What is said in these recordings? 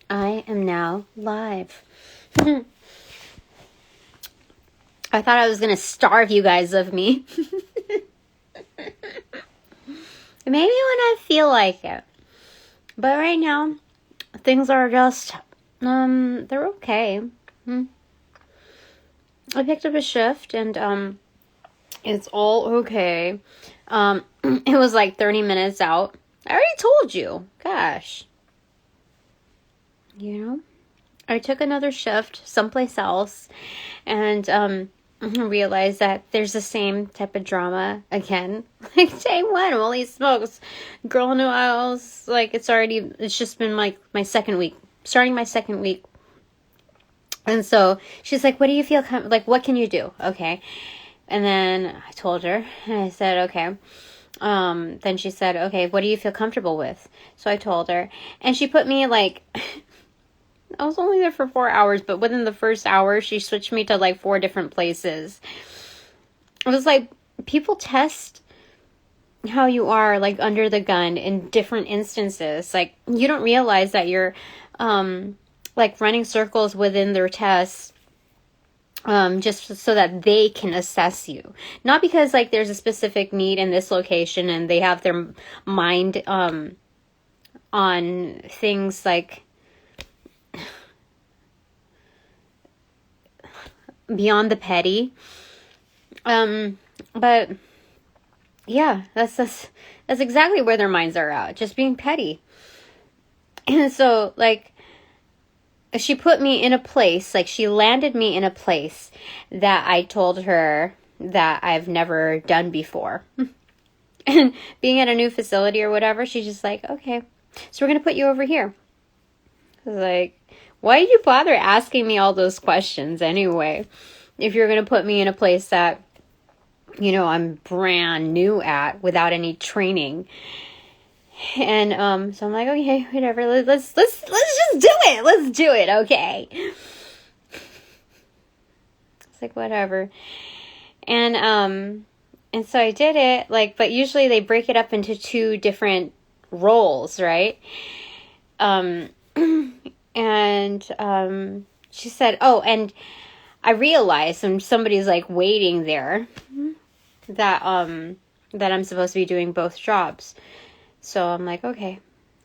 I am now live. I thought I was going to starve you guys of me. Maybe when I feel like it. But right now, things are just, they're okay. I picked up a shift and, it's all okay. It was like 30 minutes out. I already told you. Gosh. You know? I took another shift someplace else and realized that there's the same type of drama again. Like day one, holy smokes. Girl knew I was like, it's just been like my second week. Starting my second week. And so she's like, what do you feel, like, what can you do? Okay. And then I told her, and I said, okay. Then she said, okay, what do you feel comfortable with? So I told her, and she put me like, I was only there for 4 hours, but within the first hour, she switched me to like 4 different places. It was like, people test how you are like under the gun in different instances. Like, you don't realize that you're, like running circles within their tests. Just so that they can assess you. Not because like there's a specific need in this location and they have their mind on things like beyond the petty. But yeah, that's exactly where their minds are at, just being petty. And so like she put me in a place, like she landed me in a place that I told her that I've never done before. And being at a new facility or whatever, she's just like, okay, so we're going to put you over here. I was like, why did you bother asking me all those questions anyway? If you're going to put me in a place that, you know, I'm brand new at without any training. And so I'm like, okay, whatever. Let's just do it. Let's do it, okay? It's like whatever. And so I did it. Like, but usually they break it up into 2 different roles, right? And she said, oh, and I realized when somebody's like waiting there that I'm supposed to be doing both jobs. So I'm like, okay,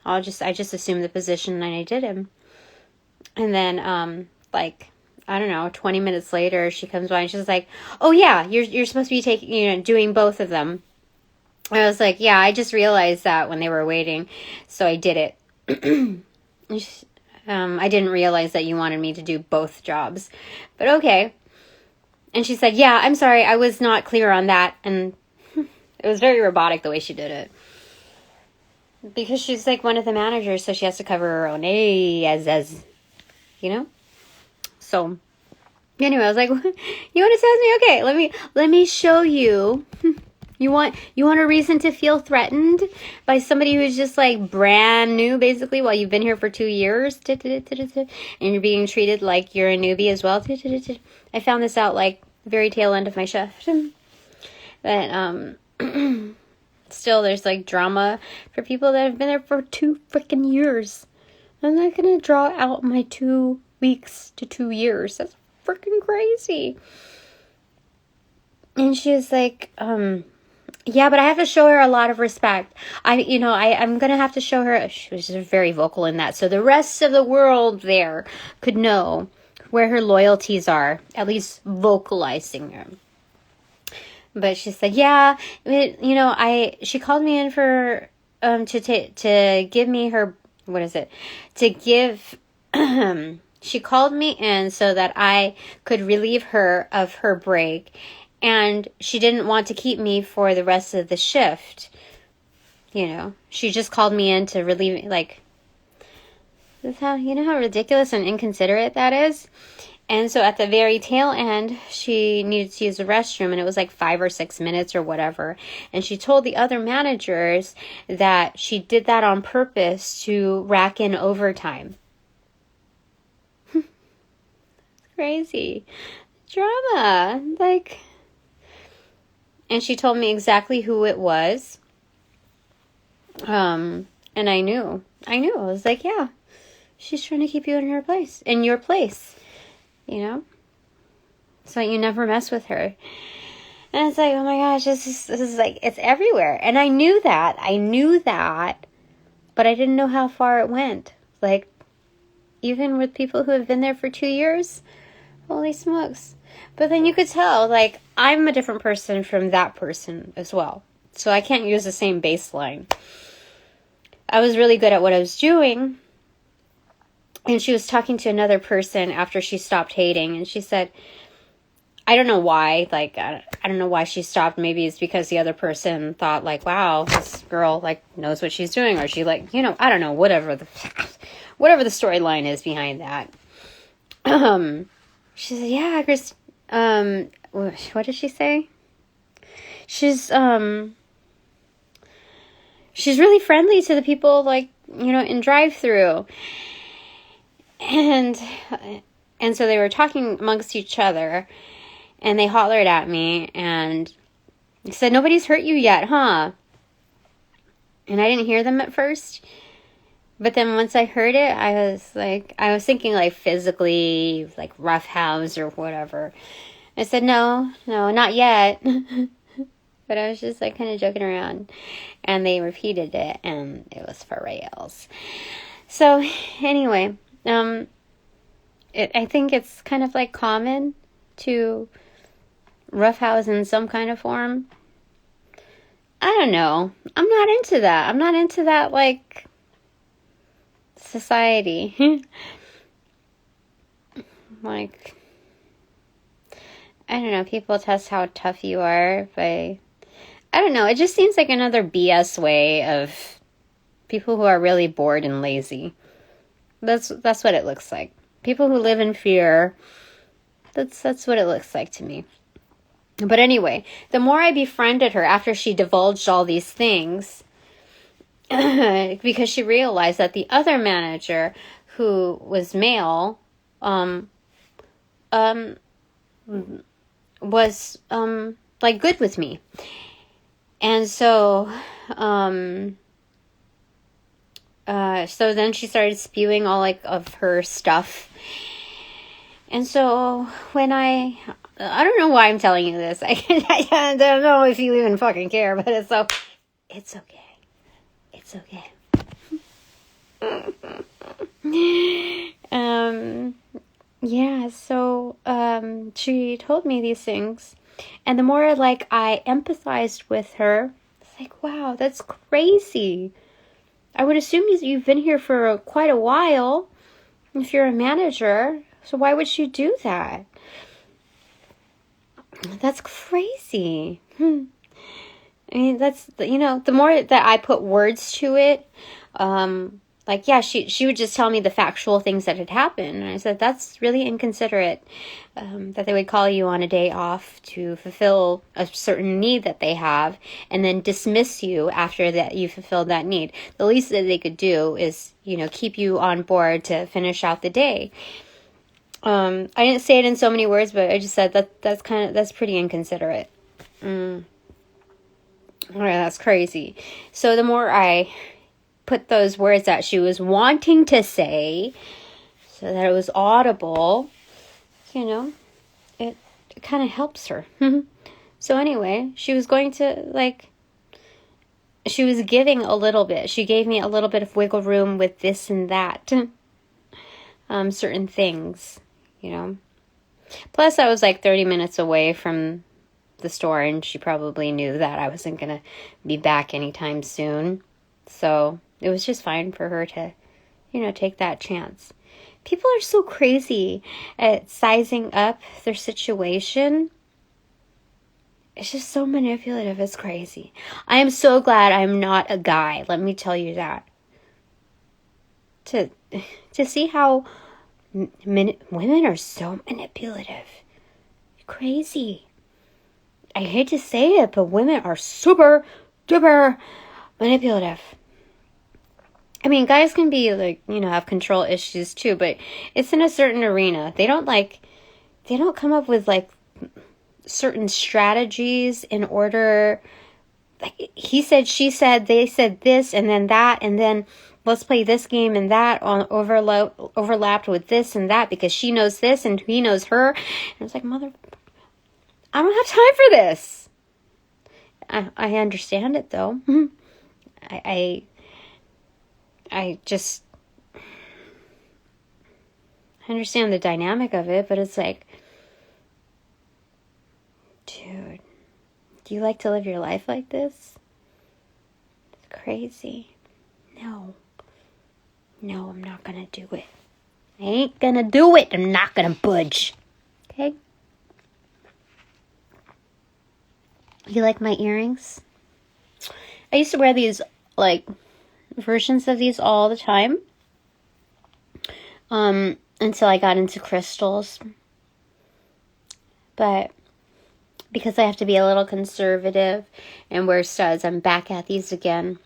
I just assumed the position and I did him. And then, like, I don't know, 20 minutes later, she comes by and she's like, oh yeah, you're supposed to be doing both of them. I was like, yeah, I just realized that when they were waiting. So I did it. I didn't realize that you wanted me to do both jobs, but okay. And she said, yeah, I'm sorry, I was not clear on that. And it was very robotic the way she did it. Because she's like one of the managers, so she has to cover her own as you know. So anyway, I was like, you want to test me? Okay, let me show you. You want a reason to feel threatened by somebody who's just like brand new, basically, while you've been here for 2 years, and you're being treated like you're a newbie as well. I found this out like very tail end of my shift, but still, there's like drama for people that have been there for 2 freaking years. I'm not gonna draw out my 2 weeks to 2 years. That's freaking crazy. And she's like, yeah, but I have to show her a lot of respect. I'm gonna have to show her. She was just very vocal in that, so the rest of the world there could know where her loyalties are, at least vocalizing them. But she said, yeah, she called me in for, to give me her, what is it? To give, she called me in so that I could relieve her of her break. And she didn't want to keep me for the rest of the shift. You know, she just called me in to relieve me, like, how ridiculous and inconsiderate that is? And so at the very tail end, she needed to use the restroom, and it was like 5 or 6 minutes or whatever. And she told the other managers that she did that on purpose to rack in overtime. Crazy. Drama. Like, and she told me exactly who it was. And I knew. I was like, yeah. She's trying to keep you in your place, you know? So you never mess with her. And it's like, oh my gosh, this is like, it's everywhere. And I knew that, but I didn't know how far it went. Like, even with people who have been there for 2 years, holy smokes. But then you could tell, like, I'm a different person from that person as well. So I can't use the same baseline. I was really good at what I was doing. And she was talking to another person after she stopped hating. And she said, I don't know why. Like, I don't know why she stopped. Maybe it's because the other person thought, like, wow, this girl, like, knows what she's doing. Or she, like, you know, I don't know, whatever the storyline is behind that. She said, yeah, Chris, what did she say? She's really friendly to the people, like, you know, in drive-thru. And so they were talking amongst each other, and they hollered at me, and said, nobody's hurt you yet, huh? And I didn't hear them at first. But then once I heard it, I was thinking, like, physically, like, roughhouse or whatever. I said, no, not yet. But I was just, like, kind of joking around. And they repeated it, and it was for reals. So, anyway, I think it's kind of, like, common to roughhouse in some kind of form. I don't know. I'm not into that, like, society. Like, I don't know, people test how tough you are by, I don't know, it just seems like another BS way of people who are really bored and lazy. That's what it looks like. People who live in fear, that's what it looks like to me. But anyway, the more I befriended her after she divulged all these things, because she realized that the other manager, who was male, was like good with me. And so so then she started spewing all, like, of her stuff. And so when I don't know why I'm telling you this. I don't know if you even fucking care, but it's okay. It's okay. Yeah, so she told me these things, and the more, like, I empathized with her, it's like, wow, that's crazy. I would assume you've been here for quite a while if you're a manager, so why would you do that? That's crazy. I mean, that's, you know, the more that I put words to it, like, yeah, she would just tell me the factual things that had happened. And I said, that's really inconsiderate, that they would call you on a day off to fulfill a certain need that they have and then dismiss you after that you fulfilled that need. The least that they could do is, you know, keep you on board to finish out the day. I didn't say it in so many words, but I just said that's pretty inconsiderate. Alright, that's crazy. So the more I put those words that she was wanting to say so that it was audible, you know, it kind of helps her. So anyway, she was going to, like, she was giving a little bit. She gave me a little bit of wiggle room with this and that. Certain things, you know. Plus, I was like 30 minutes away from the store, and she probably knew that I wasn't going to be back anytime soon. So it was just fine for her to, you know, take that chance. People are so crazy at sizing up their situation. It's just so manipulative. It's crazy. I am so glad I'm not a guy. Let me tell you that. To see how women are so manipulative. Crazy. I hate to say it, but women are super duper manipulative. I mean, guys can be, like, you know, have control issues too, but it's in a certain arena. They don't come up with, like, certain strategies in order, like, he said, she said, they said this, and then that, and then let's play this game and that on overlapped with this and that because she knows this and he knows her. And it's like, mother, I don't have time for this. I understand it though. I understand the dynamic of it, but it's like, dude, do you like to live your life like this? It's crazy. No, I'm not gonna do it. I ain't gonna do it. I'm not gonna budge. Okay? You like my earrings? I used to wear these, like, versions of these all the time. Until I got into crystals. But because I have to be a little conservative and wear studs, I'm back at these again.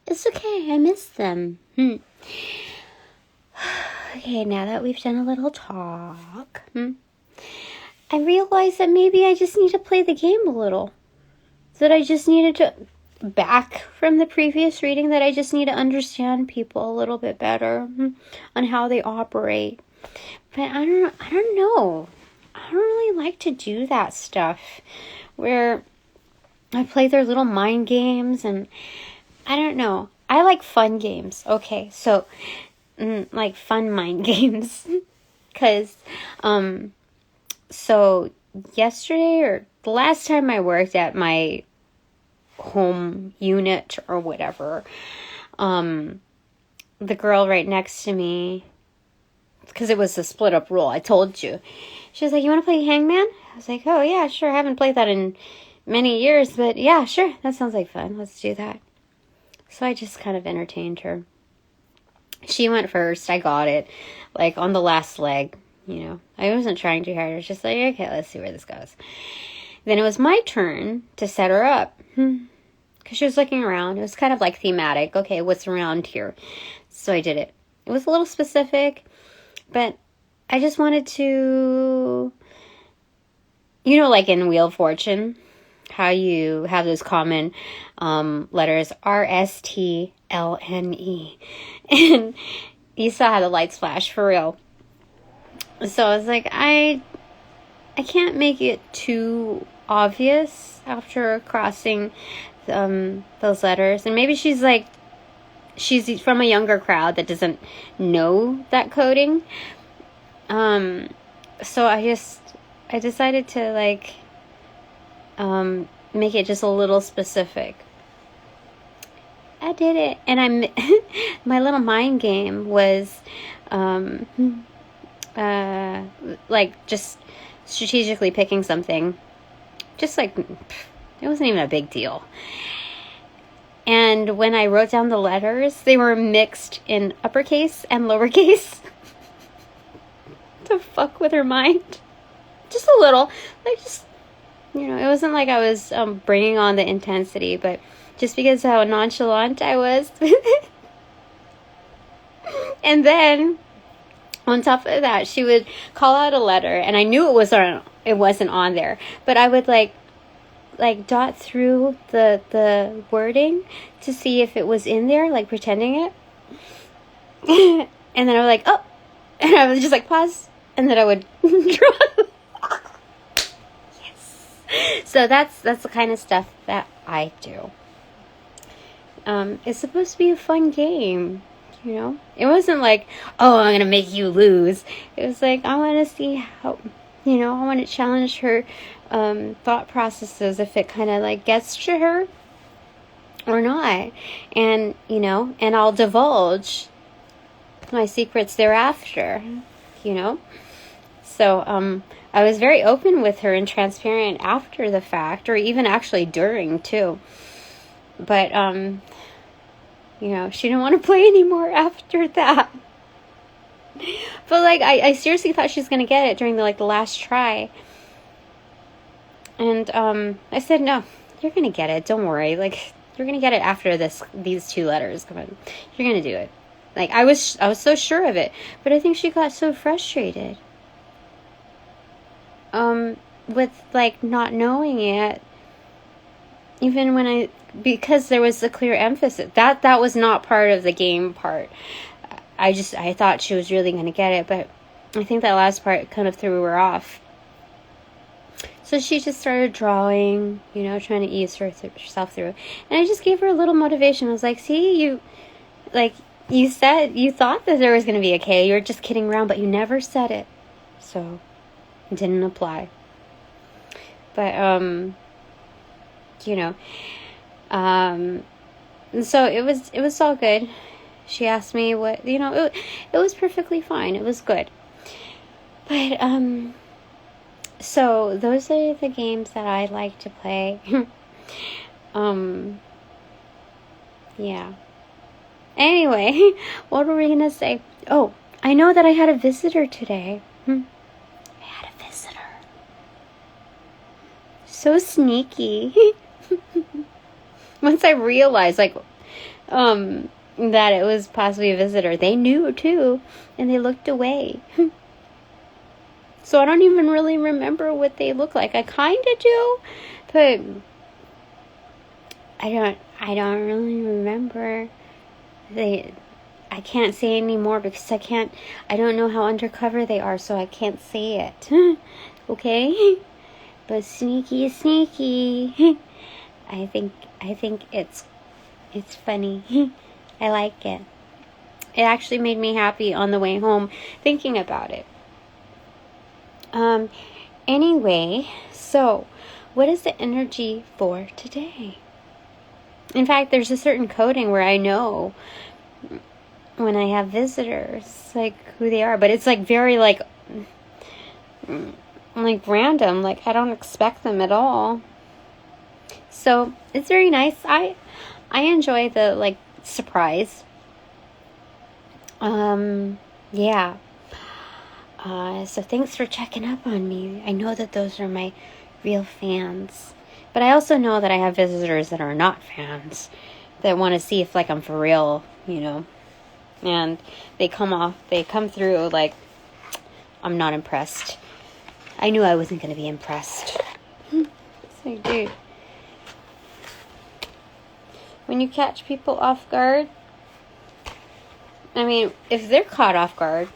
It's okay, I miss them. Okay, now that we've done a little talk, I realized that maybe I just need to play the game a little. That I just needed to, back from the previous reading, that I just need to understand people a little bit better on how they operate. But I don't know. I don't really like to do that stuff where I play their little mind games, and I don't know. I like fun games. Okay, so like fun mind games. Because so yesterday, or the last time I worked at my home unit or whatever, the girl right next to me, because it was a split up rule, I told you, she was like, you want to play hangman? I was like, oh yeah, sure. I haven't played that in many years, but yeah, sure, that sounds like fun. Let's do that. So I just kind of entertained her. She went first. I got it, like on the last leg. I wasn't trying too hard. I was just like, okay, let's see where this goes. Then it was my turn to set her up. Because she was looking around. It was kind of like thematic. Okay, what's around here? So I did it. It was a little specific, but I just wanted to, like in Wheel of Fortune, how you have those common letters, RSTLNE. And you saw how the lights flash, for real. So I was like, I can't make it too obvious after crossing those letters. And maybe she's from a younger crowd that doesn't know that coding. So I decided to make it just a little specific. I did it. And my little mind game was just strategically picking something. Just it wasn't even a big deal. And when I wrote down the letters, they were mixed in uppercase and lowercase. To fuck with her mind. Just a little. It wasn't like I was bringing on the intensity, but just because of how nonchalant I was. And then, on top of that, she would call out a letter, and I knew it wasn't on there, but I would dot through the wording to see if it was in there, pretending it. And then I was oh, and I would just pause, and then I would draw. Yes. So that's the kind of stuff that I do. It's supposed to be a fun game, It wasn't oh, I'm gonna make you lose. It was I want to see how, I want to challenge her thought processes, if it kind of gets to her or not, and and I'll divulge my secrets thereafter, So I was very open with her and transparent after the fact, or even actually during too. But she didn't want to play anymore after that. But I seriously thought she was gonna get it during the last try. And I said, no, you're gonna get it. Don't worry. You're gonna get it after these two letters. Come on, you're gonna do it. I was so sure of it, but I think she got so frustrated. With not knowing it, even when because there was a clear emphasis. That was not part of the game part. I thought she was really going to get it, but I think that last part kind of threw her off. So she just started drawing, trying to ease herself through. And I just gave her a little motivation. I was like, see, you said you thought that there was going to be a K. You were just kidding around, but you never said it. So it didn't apply. But, so it was all good. She asked me what, it was perfectly fine. It was good. But, so those are the games that I like to play. Yeah. Anyway, what were we going to say? Oh, I know that I had a visitor today. I had a visitor. So sneaky. Once I realized, that it was possibly a visitor, they knew too, and they looked away. So I don't even really remember what they look like. I kind of do, but I don't really remember. I can't say anymore because I don't know how undercover they are, so I can't say it. Okay? But sneaky is sneaky. I think it's funny. I like it. It actually made me happy on the way home thinking about it. Anyway, so what is the energy for today? In fact, there's a certain coding where I know when I have visitors, who they are, but it's very random, I don't expect them at all. So it's very nice. I enjoy the surprise. Yeah. So thanks for checking up on me. I know that those are my real fans. But I also know that I have visitors that are not fans, that want to see if I'm for real, And they come through I'm not impressed. I knew I wasn't going to be impressed. So, dude. When you catch people off guard, if they're caught off guard,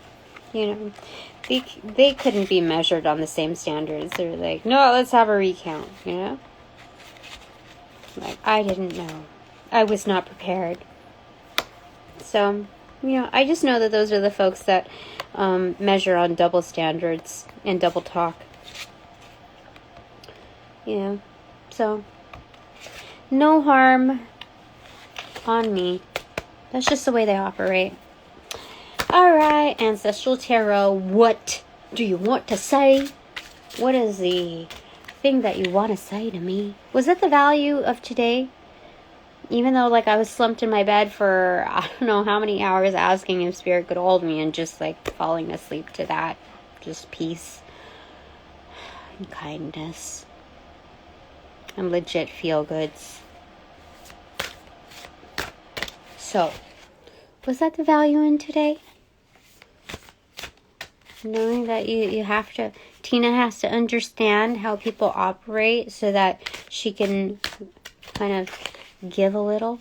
they couldn't be measured on the same standards. They're no, let's have a recount, I didn't know. I was not prepared. So, I just know that those are the folks that measure on double standards and double talk. So, no harm on me. That's just the way they operate. Alright, Ancestral Tarot, what do you want to say? What is the thing that you want to say to me? Was it the value of today? Even though I was slumped in my bed for I don't know how many hours asking if Spirit could hold me and just falling asleep to that. Just peace and kindness and legit feel goods. So, was that the value in today? Knowing that Tina has to understand how people operate so that she can kind of give a little.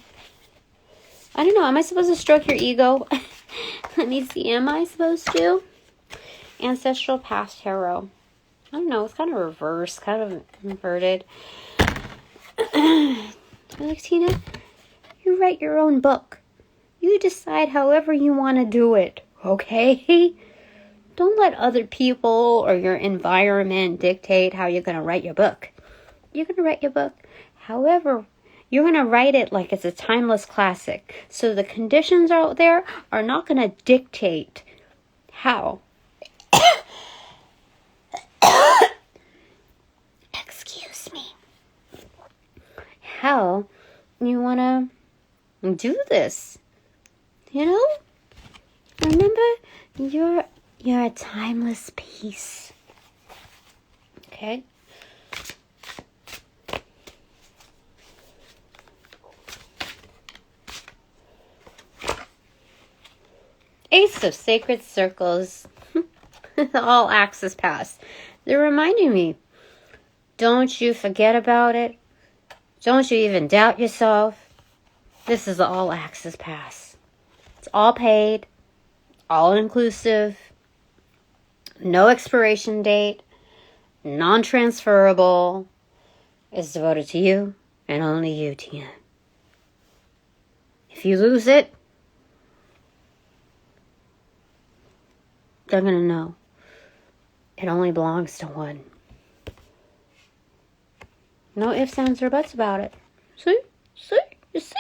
I don't know. Am I supposed to stroke your ego? Let me see. Am I supposed to? Ancestral Past Tarot. I don't know. It's kind of reversed, kind of inverted. Tina, you write your own book. You decide however you want to do it. Okay? Don't let other people or your environment dictate how you're going to write your book. You're going to write your book. However, you're going to write it like it's a timeless classic. So the conditions out there are not going to dictate how. Excuse me. How you want to do this. Remember, you're a timeless piece. Okay? Ace of Sacred Circles. All Axis Pass. They're reminding me, don't you forget about it. Don't you even doubt yourself. This is the all access pass. It's all paid, all inclusive, no expiration date, non-transferable. It's devoted to you and only you, Tina. If you lose it, they're gonna know. It only belongs to one. No ifs, ands, or buts about it. See? You see?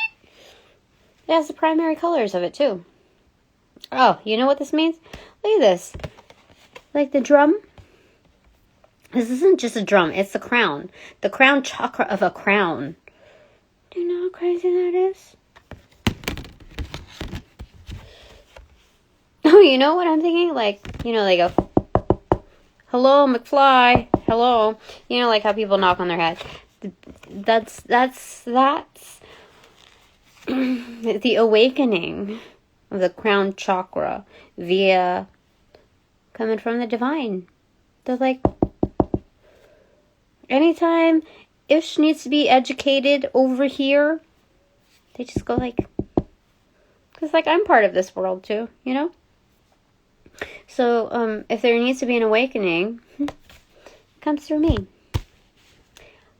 It has the primary colors of it, too. Oh, you know what this means? Look at this. Like the drum. This isn't just a drum. It's the crown. The crown chakra of a crown. Do you know how crazy that is? Oh, you know what I'm thinking? Like, you know, they go, hello, McFly. Hello. You know, like how people knock on their head. That's the awakening of the crown chakra via coming from the divine. They're like, anytime Ish needs to be educated over here, they just go like, because like I'm part of this world too, you know? So if there needs to be an awakening, it comes through me.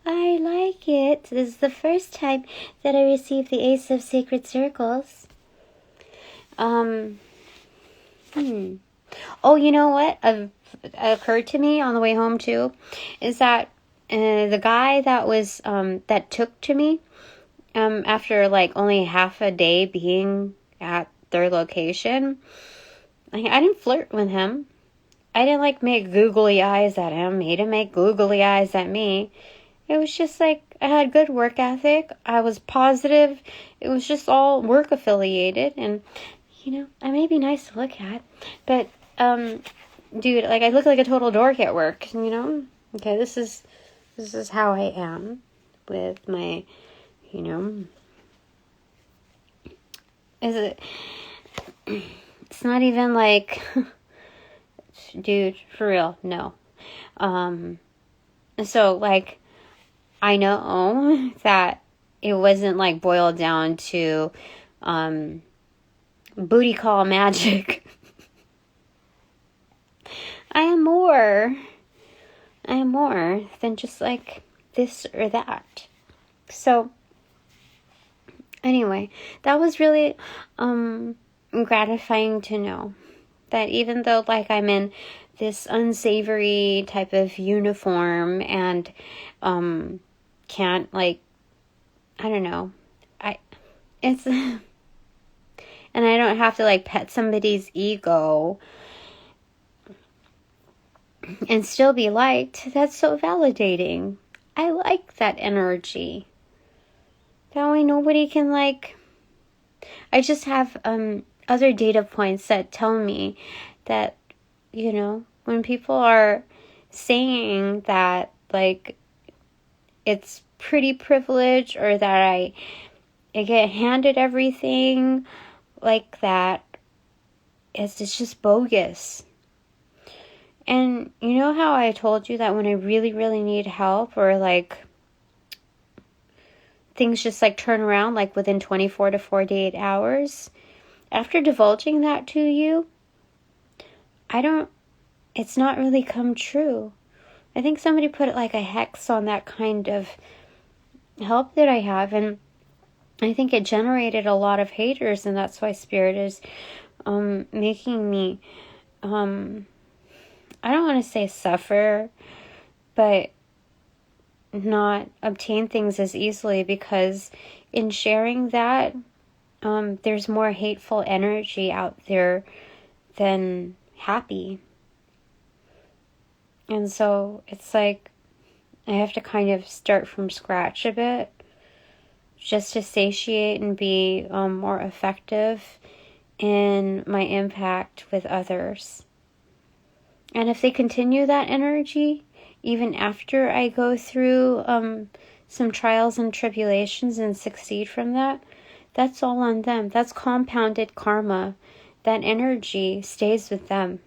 I like it. This is the first time that I received the Ace of Sacred Circles. Oh, you know what? Occurred to me on the way home too, is that the guy that was that took to me after like only half a day being at their location, I didn't flirt with him. I didn't like make googly eyes at him. He didn't make googly eyes at me. It was just like I had good work ethic. I was positive. It was just all work affiliated, and you know, I may be nice to look at, but dude, like I look like a total dork at work. You know, okay, this is how I am with my, you know, is it? It's not even like, dude, for real, no. So like, I know that it wasn't like boiled down to booty call magic. I am more than just like this or that. So anyway, that was really gratifying to know that even though like I'm in this unsavory type of uniform and can't like, I don't know, it's and I don't have to like pet somebody's ego and still be liked. That's so validating. I like that energy. That way nobody can like, I just have other data points that tell me that, you know, when people are saying that like it's pretty privilege or that I get handed everything like that, it's just bogus. And you know how I told you that when I really, really need help or like things just like turn around like within 24 to 48 hours, after divulging that to you, it's not really come true. I think somebody put like a hex on that kind of help that I have, and I think it generated a lot of haters, and that's why Spirit is making me, I don't want to say suffer, but not obtain things as easily, because in sharing that, there's more hateful energy out there than happy. And so it's like I have to kind of start from scratch a bit just to satiate and be more effective in my impact with others. And if they continue that energy, even after I go through some trials and tribulations and succeed from that, that's all on them. That's compounded karma. That energy stays with them.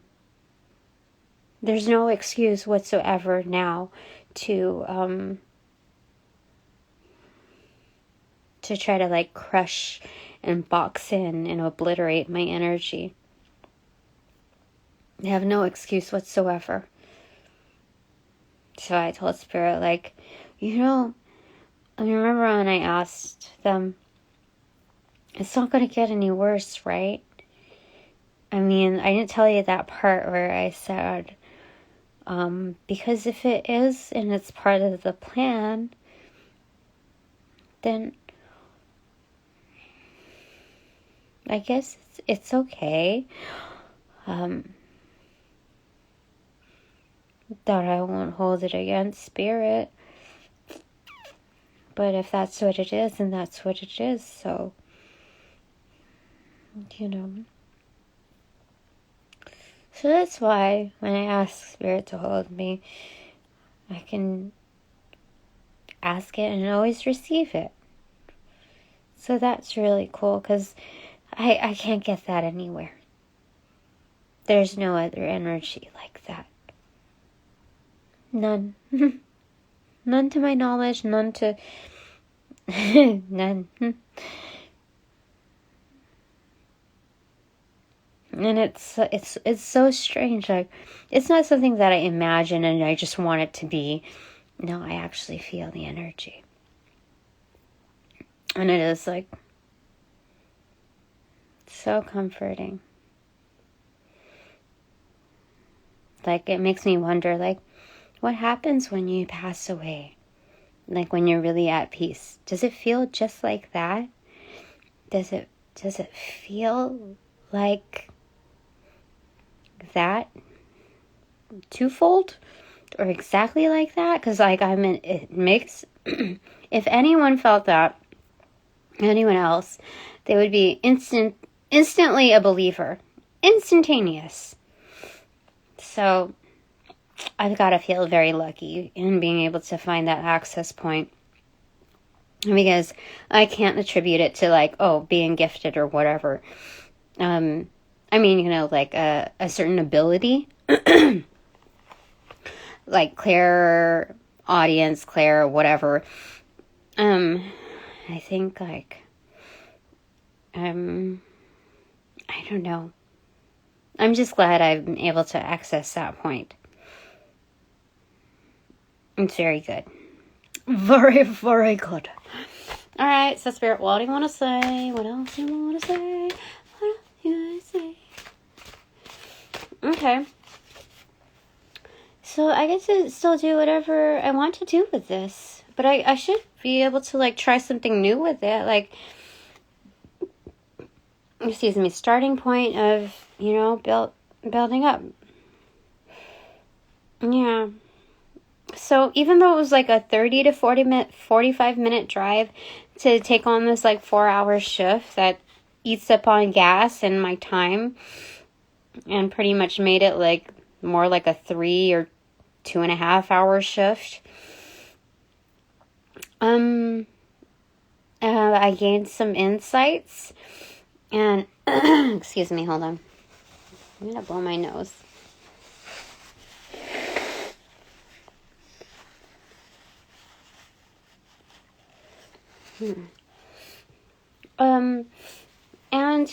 There's no excuse whatsoever now to to try to like crush and box in and obliterate my energy. They have no excuse whatsoever. So I told Spirit, like, I remember when I asked them, it's not going to get any worse, right? I mean, I didn't tell you that part where I said, because if it is and it's part of the plan, then I guess it's okay. That I won't hold it against Spirit. But if that's what it is, then that's what it is. So, So that's why when I ask Spirit to hold me, I can ask it and always receive it. So that's really cool, because I can't get that anywhere. There's no other energy like that. None. None to my knowledge, none to... none. And it's so strange. Like, it's not something that I imagine and I just want it to be. No, I actually feel the energy. And it is like so comforting. Like, it makes me wonder, like, what happens when you pass away? Like, when you're really at peace. Does it feel just like that? Does it feel like that twofold or exactly like that? Because like, it makes if anyone felt that, anyone else, they would be instantly a believer, instantaneous. So I've got to feel very lucky in being able to find that access point, because I can't attribute it to like, being gifted or whatever. I mean, like a certain ability, like clair audience, clair whatever. I think like, I don't know. I'm just glad I've been able to access that point. It's very good. Very, very good. All right, so Spirit, what do you want to say? What else do you want to say? What else do you want to say? Okay. So I get to still do whatever I want to do with this. But I should be able to, like, try something new with it. Like, starting point of, building up. Yeah. So even though it was like a 30 to 45 minute drive to take on this like 4-hour shift that eats up on gas and my time, and pretty much made it like more like a 3 or 2.5 hour shift, I gained some insights, and excuse me, hold on, I'm gonna blow my nose. And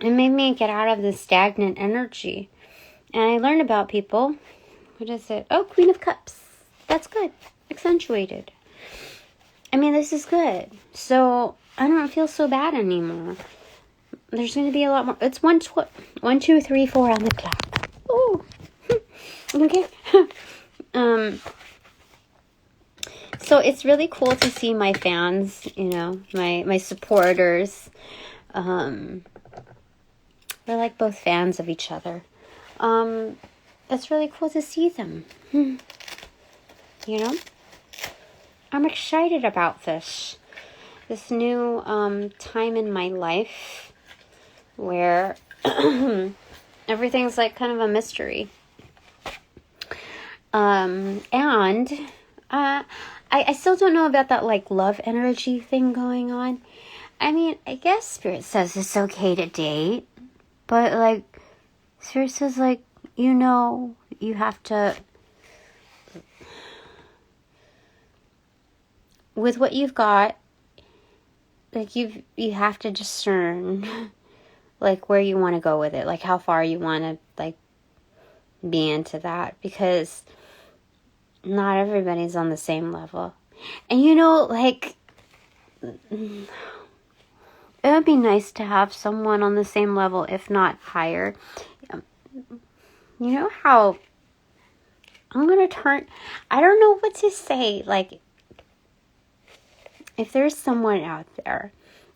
it made me get out of the stagnant energy. And I learned about people. What is it? Oh, Queen of Cups. That's good. Accentuated. I mean, this is good. So I don't feel so bad anymore. There's going to be a lot more. It's 1, 2, 3, 4 on the clock. Oh, okay. So it's really cool to see my fans, my supporters. We're like both fans of each other. It's really cool to see them. I'm excited about this new time in my life where everything's like kind of a mystery. And I still don't know about that like love energy thing going on. I mean, I guess Spirit says it's okay to date, but like Spirit says like, you have to, with what you've got, like you have to discern like where you want to go with it, like how far you want to like be into that, because not everybody's on the same level. And you know, like, it would be nice to have someone on the same level, if not higher. You know how I'm going to turn, I don't know what to say. Like, if there's someone out there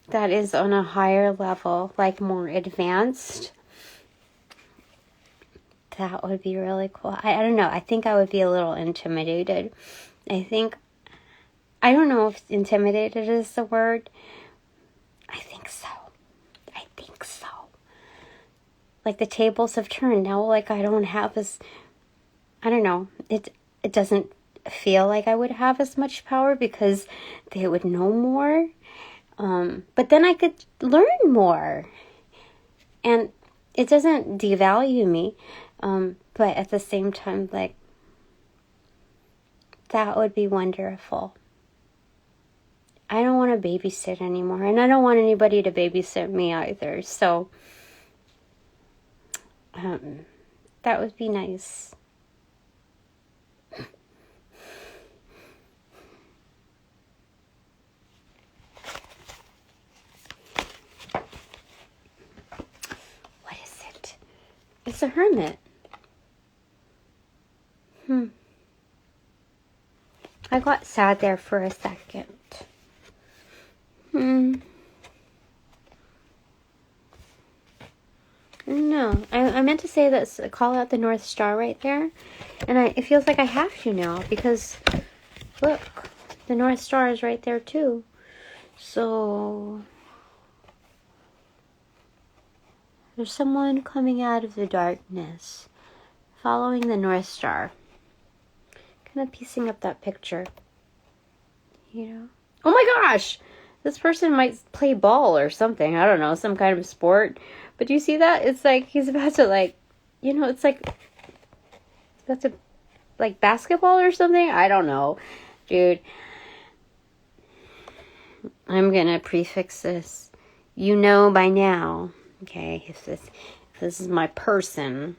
that is on a higher level, like more advanced, that would be really cool. I don't know. I think I would be a little intimidated. I don't know if intimidated is the word. I think so. Like the tables have turned now. Like I don't have I don't know. It doesn't feel like I would have as much power because they would know more. But then I could learn more. And it doesn't devalue me. But at the same time, like, that would be wonderful. I don't want to babysit anymore. And I don't want anybody to babysit me either. So, that would be nice. What is it? It's a hermit. I got sad there for a second. No, I meant to say that, call out the North Star right there. And it feels like I have to now because, look, the North Star is right there too. So, there's someone coming out of the darkness, following the North Star. Kind of piecing up that picture. You know? Oh my gosh! This person might play ball or something. I don't know, some kind of sport. But do you see that? It's like he's about to, like, you know, it's like that's a like basketball or something. I don't know, dude. I'm gonna prefix this. You know by now, okay? If this is my person.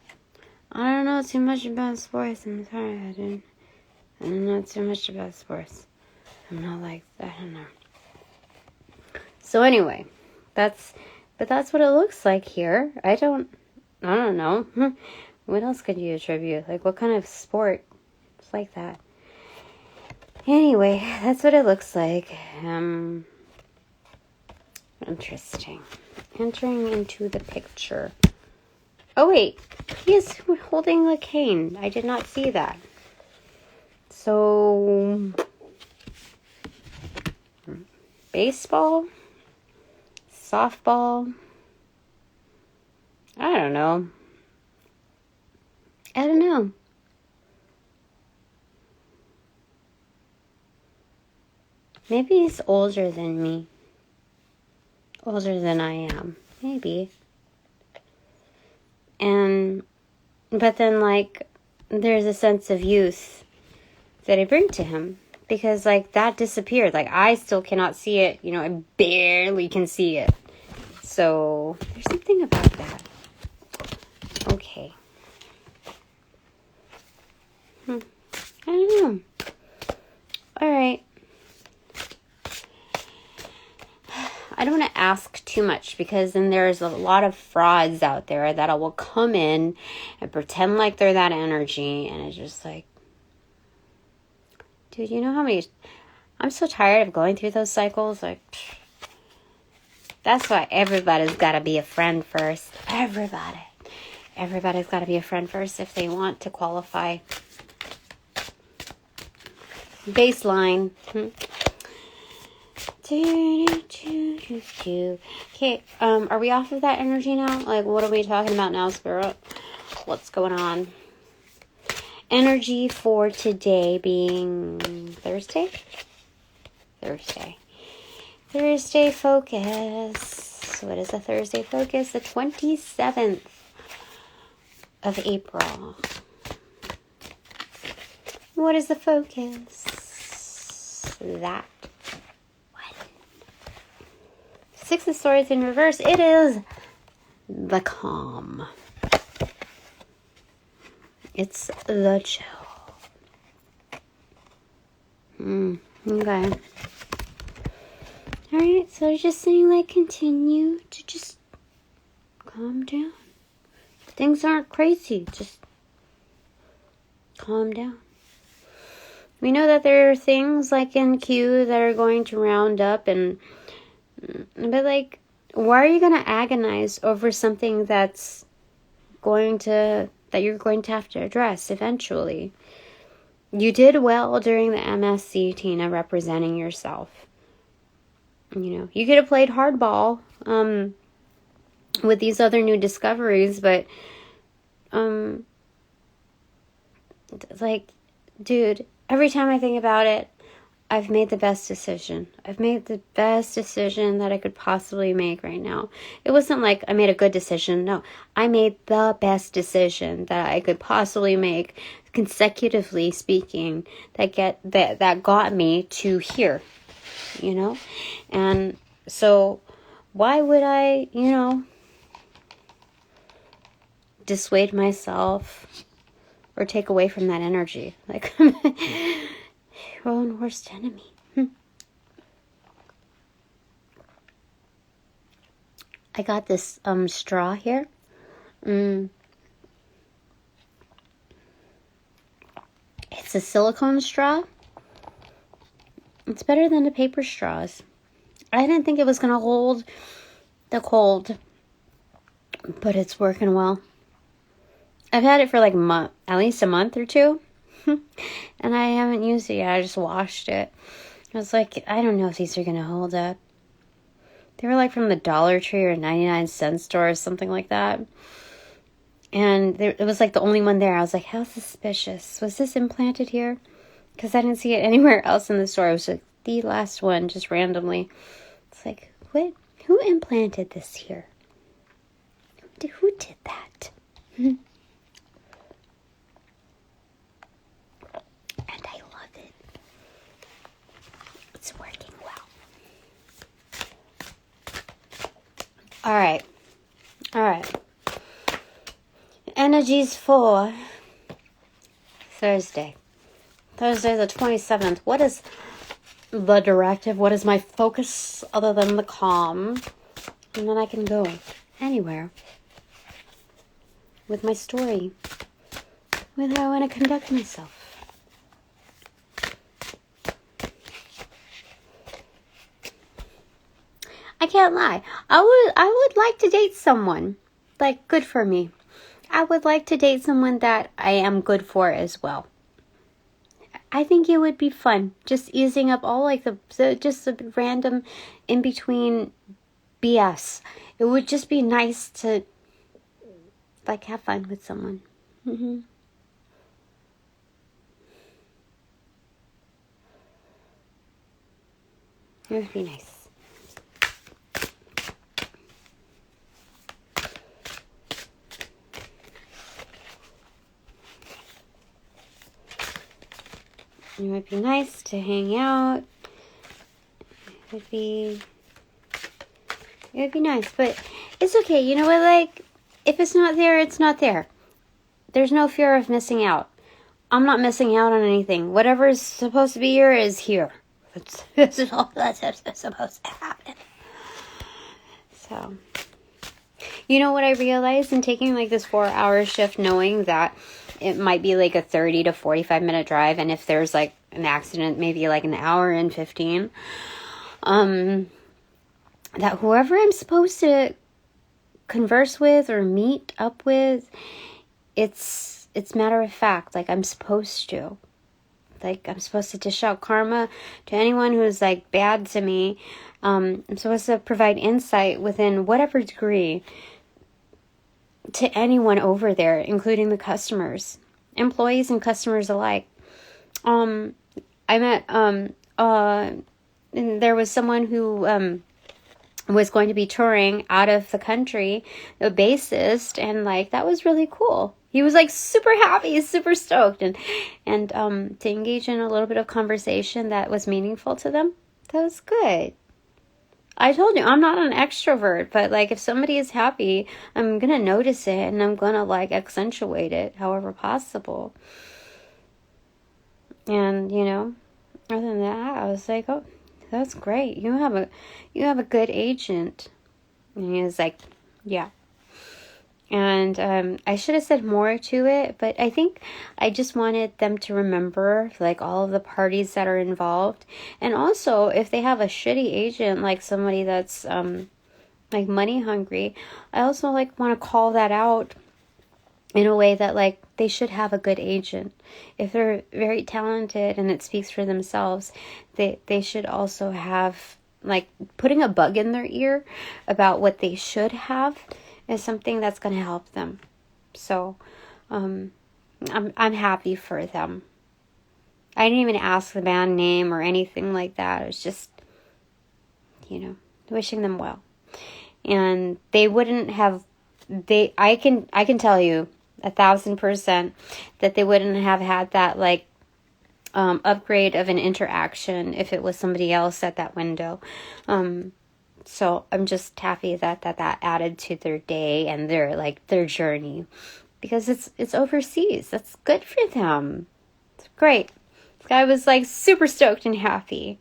I don't know too much about sports. I'm sorry, I don't know too much about sports. I'm not like that. I don't know. So anyway, that's what it looks like here. I don't know. What else could you attribute? Like, what kind of sport? It's like that. Anyway, that's what it looks like. Interesting. Entering into the picture. Oh, wait. He is holding a cane. I did not see that. So, baseball? Softball? I don't know. Maybe he's older than me. Older than I am. Maybe. But then, like, there's a sense of youth that I bring to him. Because, like, that disappeared. Like, I still cannot see it. You know, I barely can see it. So, there's something about that. Okay. I don't know. Alright. I don't want to ask too much because then there's a lot of frauds out there that will come in and pretend like they're that energy. And it's just like, dude, you know how many... I'm so tired of going through those cycles. Like, that's why everybody's got to be a friend first. Everybody's got to be a friend first if they want to qualify. Baseline. Okay, are we off of that energy now? Like, what are we talking about now, Spirit? What's going on? Energy for today being Thursday focus. What is the Thursday focus? The 27th of April. What is the focus? That one. Six of Swords in reverse. It is the calm. It's the chill. Okay. Alright, so just saying, like, continue to just calm down. Things aren't crazy. Just calm down. We know that there are things, like, in Q that are going to round up but, like, why are you going to agonize over something that you're going to have to address eventually? You did well during the MSC, Tina, representing yourself. You know, you could have played hardball with these other new discoveries, but like, dude, every time I think about it, I've made the best decision. I've made the best decision that I could possibly make right now. It wasn't like I made a good decision. No, I made the best decision that I could possibly make, consecutively speaking, that got me to here, you know? And so why would I, dissuade myself or take away from that energy? Like, your own worst enemy. I got this straw here. It's a silicone straw. It's better than the paper straws. I didn't think it was going to hold the cold, but it's working well. I've had it for like at least a month or two. And I haven't used it yet. I just washed it. I was like, I don't know if these are going to hold up. They were like from the Dollar Tree or 99-cent store or something like that. And it was like the only one there. I was like, how suspicious. Was this implanted here? Because I didn't see it anywhere else in the store. It was like the last one, just randomly. It's like, what? Who implanted this here? Who did that? And I love it. It's working well. All right. Energies for Thursday the 27th. What is the directive? What is my focus other than the calm? And then I can go anywhere with my story, with how I want to conduct myself. I can't lie. I would like to date someone, like, good for me. I would like to date someone that I am good for as well. I think it would be fun, just easing up all like just the random in between BS. It would just be nice to like have fun with someone. It would be nice. It would be nice to hang out. It would be nice, but it's okay. You know what? Like, if it's not there, it's not there. There's no fear of missing out. I'm not missing out on anything. Whatever is supposed to be here is here. That's all that's supposed to happen. So, you know what I realized in taking like this 4-hour shift, knowing that it might be like a 30 to 45 minute drive, and if there's like an accident, maybe like an hour and 15. That whoever I'm supposed to converse with or meet up with, it's matter of fact. Like, I'm supposed to. Like, I'm supposed to dish out karma to anyone who's like bad to me. I'm supposed to provide insight within whatever degree to anyone over there, including the customers, employees and customers alike. I met, and there was someone who, was going to be touring out of the country, a bassist, and like, that was really cool. He was like super happy, super stoked, and to engage in a little bit of conversation that was meaningful to them, that was good. I told you, I'm not an extrovert, but like if somebody is happy, I'm going to notice it and I'm going to like accentuate it however possible. And, you know, other than that, I was like, oh, that's great. You have a good agent. And he was like, yeah. And I should have said more to it, but I think I just wanted them to remember like all of the parties that are involved. And also, if they have a shitty agent, like somebody that's like money hungry, I also like want to call that out in a way that like they should have a good agent. If they're very talented and it speaks for themselves, they should also have like putting a bug in their ear about what they should have is something that's going to help them. So I'm happy for them. I didn't even ask the band name or anything like that. It was just, you know, wishing them well. And they wouldn't have, I can tell you 1,000% that they wouldn't have had that like upgrade of an interaction if it was somebody else at that window. So I'm just happy that added to their day and their journey, because it's overseas. That's good for them. It's great. This guy was like super stoked and happy.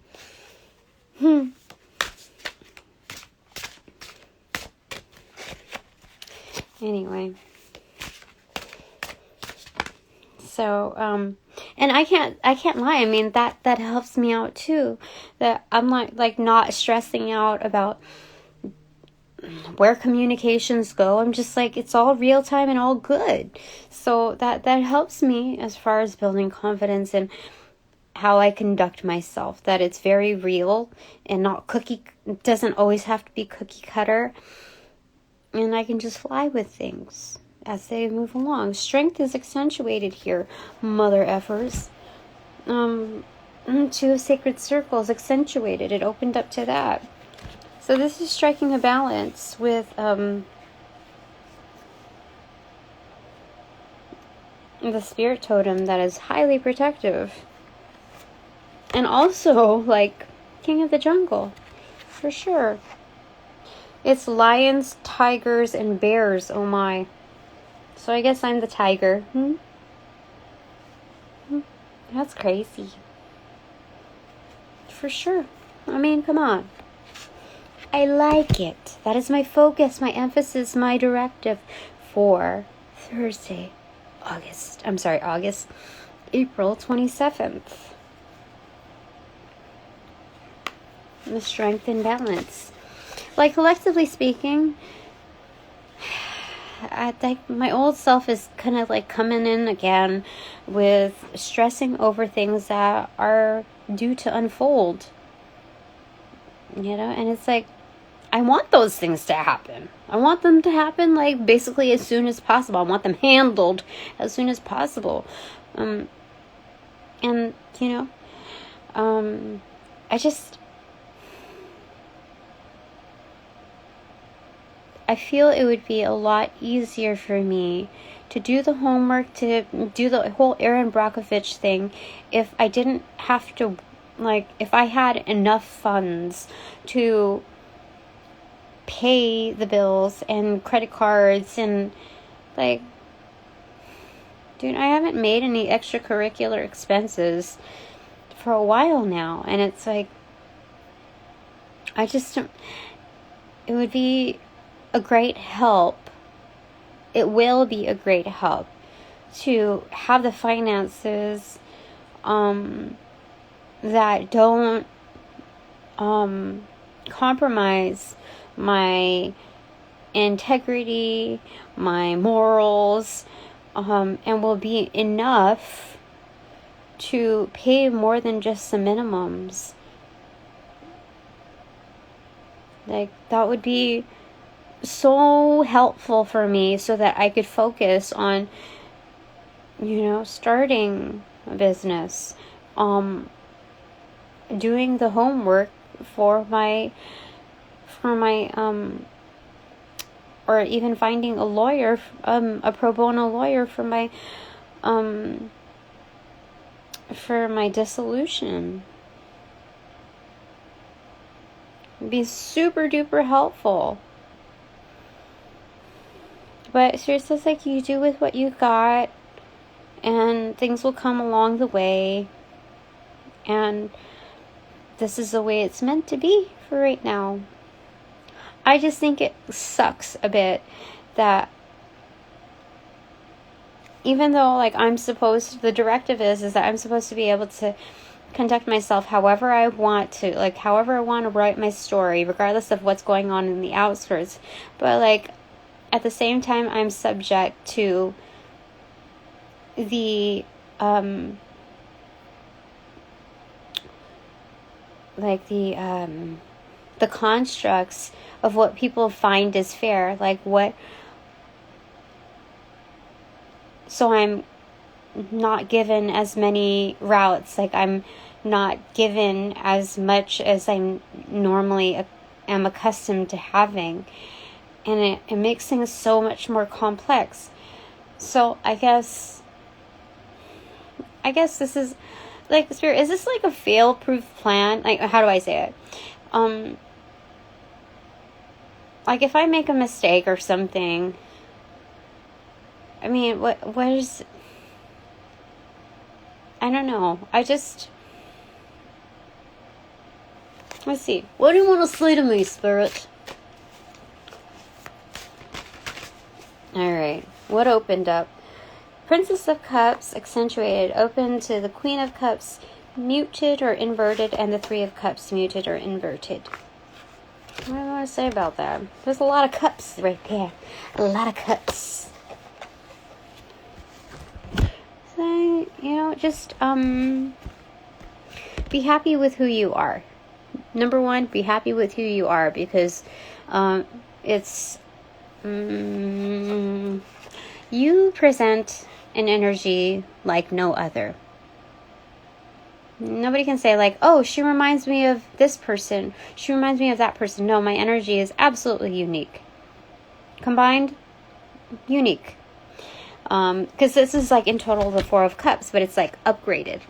Anyway. So, and I can't lie. I mean, that helps me out too. That I'm not stressing out about where communications go. I'm just like, it's all real time and all good. So that helps me as far as building confidence in how I conduct myself. That it's very real and not it doesn't always have to be cookie cutter. And I can just fly with things as they move along. Strength is accentuated here, mother effers. 2 of sacred circles accentuated. It opened up to that. So this is striking a balance with the spirit totem that is highly protective. And also, like, king of the jungle, for sure. It's lions, tigers, and bears. Oh my. So I guess I'm the tiger. That's crazy. For sure. I mean, come on. I like it. That is my focus, my emphasis, my directive for Thursday, April 27th. The strength and balance. Like, collectively speaking, my old self is kind of like coming in again with stressing over things that are due to unfold. You know, and it's like, I want those things to happen. I want them to happen like basically as soon as possible. I want them handled as soon as possible. And you know, I feel it would be a lot easier for me to do the homework, to do the whole Aaron Brockovich thing, if I didn't have to, like, if I had enough funds to pay the bills and credit cards and, like, dude, I haven't made any extracurricular expenses for a while now, and it's like, I just don't, it would be a great help. It will be a great help to have the finances that don't compromise my integrity, my morals, and will be enough to pay more than just the minimums. Like, that would be so helpful for me so that I could focus on, you know, starting a business, doing the homework for my or even finding a lawyer, a pro bono lawyer for my dissolution. It'd be super duper helpful. But seriously, it's like you do with what you got, and things will come along the way. And this is the way it's meant to be for right now. I just think it sucks a bit that even though like the directive is that I'm supposed to be able to conduct myself however I want to, like however I want to write my story, regardless of what's going on in the outskirts. But like at the same time, I'm subject to the the constructs of what people find is fair, like what. So I'm not given as many routes, like I'm not given as much as I normally am accustomed to having, and it makes things so much more complex. So I guess this is like, Spirit, is this like a fail-proof plan? Like, how do I say it? Like if I make a mistake or something, I mean, what is, I don't know. Let's see. What do you want to say to me, Spirit? Alright. What opened up? Princess of Cups, accentuated, open to the Queen of Cups, muted or inverted, and the Three of Cups, muted or inverted. What do I want to say about that? There's a lot of cups right there. A lot of cups. So, just, be happy with who you are. Number one, be happy with who you are, because, you present an energy like no other. Nobody can say like, oh, she reminds me of this person, she reminds me of that person. No, my energy is absolutely unique. Combined, unique. Because this is like in total the Four of Cups, but it's like upgraded.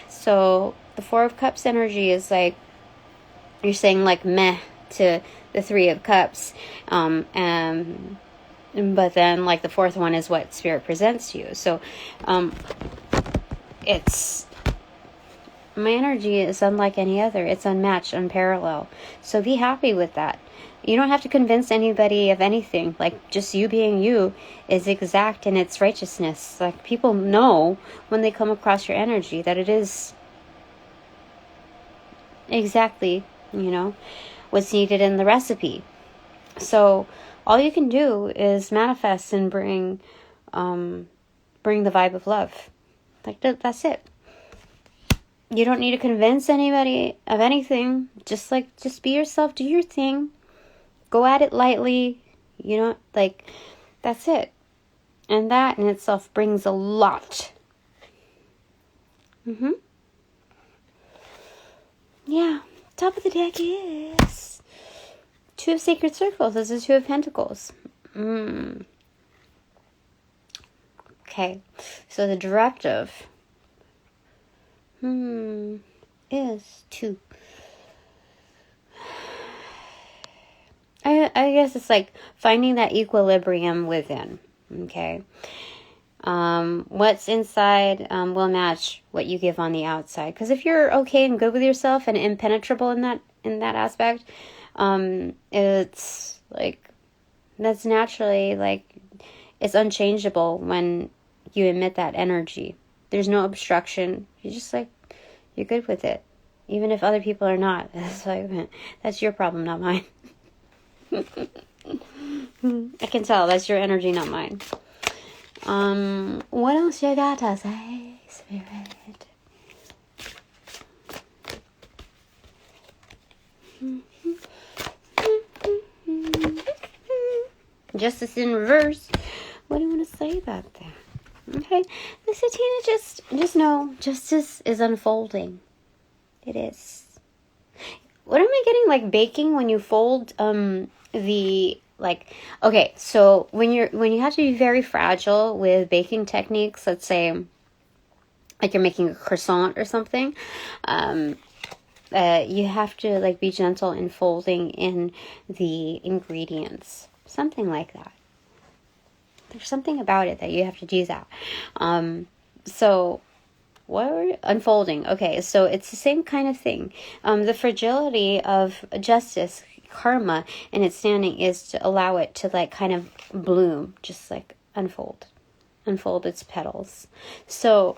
So the Four of Cups energy is like, you're saying like meh to the Three of Cups, but then like the fourth one is what Spirit presents to you. So my energy is unlike any other. It's unmatched, unparalleled. So be happy with that. You don't have to convince anybody of anything. Like, just you being you is exact in its righteousness. Like, people know when they come across your energy that it is exactly, what's needed in the recipe. So all you can do is manifest and bring the vibe of love. Like, that's it. You don't need to convince anybody of anything. Just be yourself, do your thing. Go at it lightly, that's it. And that in itself brings a lot. Yeah, top of the deck is Two of Sacred Circles. This is Two of Pentacles. Okay, so the directive is to, I guess it's like finding that equilibrium within. Okay, what's inside will match what you give on the outside. Because if you're okay and good with yourself and impenetrable in that aspect, it's like, that's naturally like, it's unchangeable when you emit that energy. There's no obstruction. You're just like, you're good with it, even if other people are not. It's like, that's your problem, not mine. I can tell that's your energy, not mine. What else you got to say, Spirit? Justice in reverse. What do you want to say about that? Okay, so Tina, just know justice is unfolding. It is. What am I getting? Like baking when you fold okay, so when you have to be very fragile with baking techniques, let's say like you're making a croissant or something, you have to like be gentle in folding in the ingredients, something like that. There's something about it that you have to do that. So what were unfolding? Okay, so it's the same kind of thing. The fragility of justice, karma, and its standing is to allow it to like kind of bloom, just like unfold its petals. So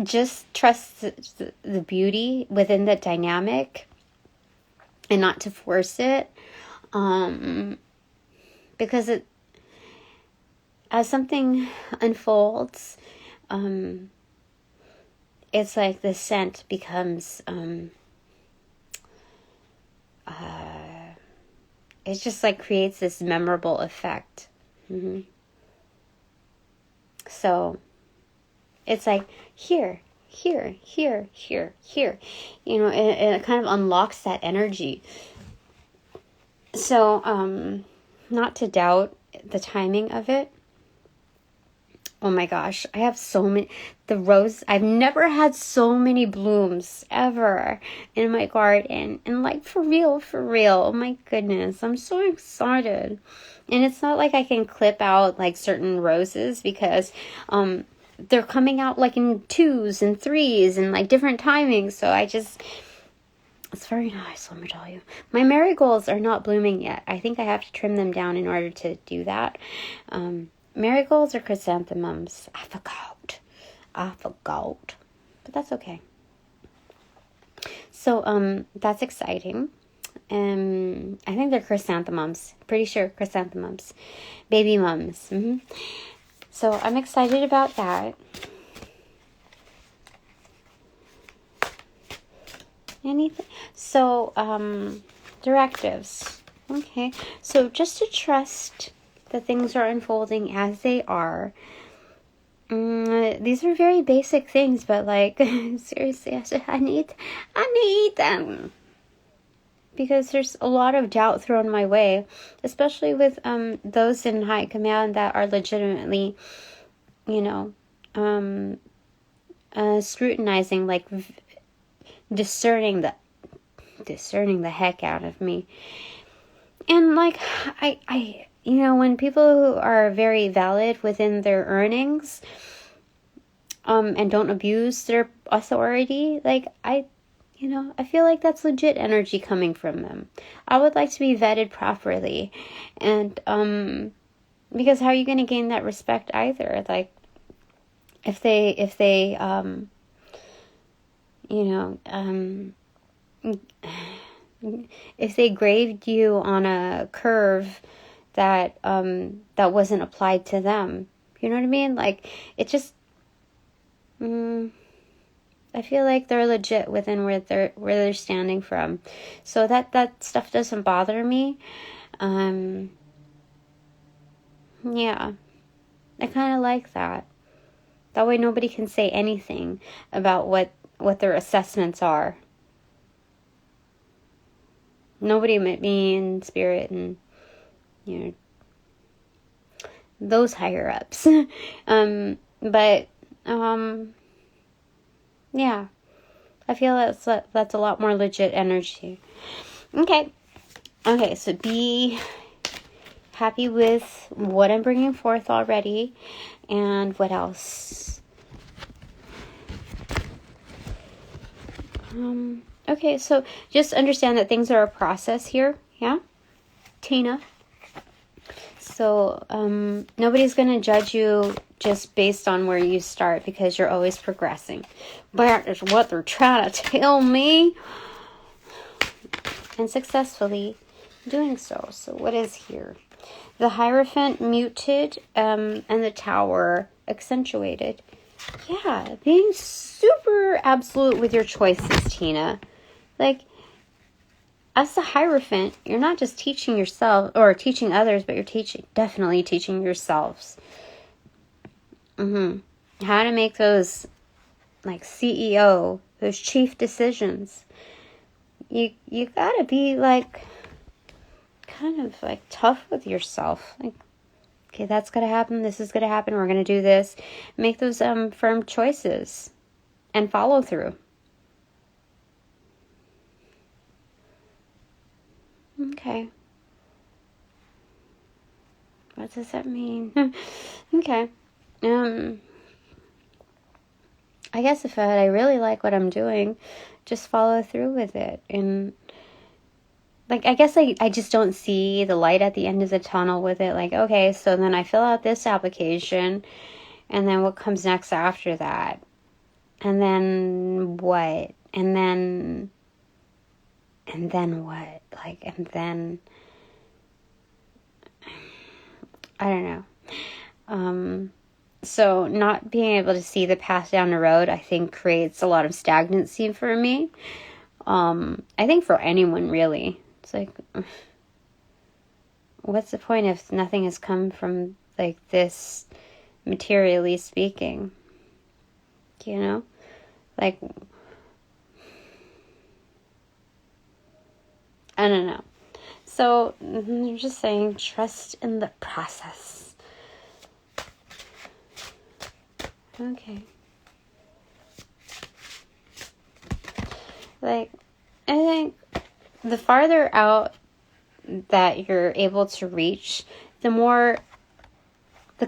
just trust the beauty within the dynamic and not to force it, because it, as something unfolds, it's like the scent becomes, it just like creates this memorable effect. So it's like here, here, here, here, here, you know, and it kind of unlocks that energy. So, not to doubt the timing of it. Oh my gosh, I have so many, I've never had so many blooms ever in my garden. And like, for real, oh my goodness, I'm so excited. And it's not like I can clip out like certain roses because, they're coming out like in 2s and 3s and like different timings. So it's very nice, let me tell you. My marigolds are not blooming yet. I think I have to trim them down in order to do that. Marigolds or chrysanthemums? I forgot. But that's okay. So, that's exciting. I think they're chrysanthemums. Pretty sure chrysanthemums. Baby mums. So I'm excited about that. Anything? So, directives. Okay. So just to trust that things are unfolding as they are. These are very basic things, but like, seriously, I need them. Because there's a lot of doubt thrown my way, especially with those in high command that are legitimately, you know, scrutinizing, like discerning the heck out of me. And like, I you know, when people who are very valid within their earnings, and don't abuse their authority, like I feel like that's legit energy coming from them. I would like to be vetted properly. And, because how are you going to gain that respect either? Like, if they, if they graded you on a curve that, that wasn't applied to them, you know what I mean? Like, it just, I feel like they're legit within where they're standing from. So that stuff doesn't bother me. Yeah. I kind of like that. That way nobody can say anything about what their assessments are. Nobody met me in spirit and, you know, those higher ups. But yeah, I feel that's a lot more legit energy. Okay, so be happy with what I'm bringing forth already. And what else? Okay, so just understand that things are a process here, yeah? Tina. So, nobody's going to judge you just based on where you start because you're always progressing. That is what they're trying to tell me. And successfully doing so. So what is here? The Hierophant muted, and the Tower accentuated. Yeah, being super absolute with your choices, Tina. Like, as the Hierophant, you're not just teaching yourself or teaching others, but you're definitely teaching yourselves. How to make those, like, CEO, those chief decisions. You gotta be, like, kind of, like, tough with yourself. Like, okay, that's gonna happen, this is gonna happen, we're gonna do this. Make those, firm choices. And follow through. Okay. What does that mean? Okay. I guess if I really like what I'm doing, just follow through with it. And like, I guess I just don't see the light at the end of the tunnel with it. Like, okay, so then I fill out this application, and then what comes next after that? And then what? And then what? Like, and then, I don't know. So not being able to see the path down the road, I think, creates a lot of stagnancy for me. I think for anyone, really. It's like, what's the point if nothing has come from, like, this, materially speaking? You know? Like, I don't know. So, I'm just saying, trust in the process. Okay. Like, I think the farther out that you're able to reach, the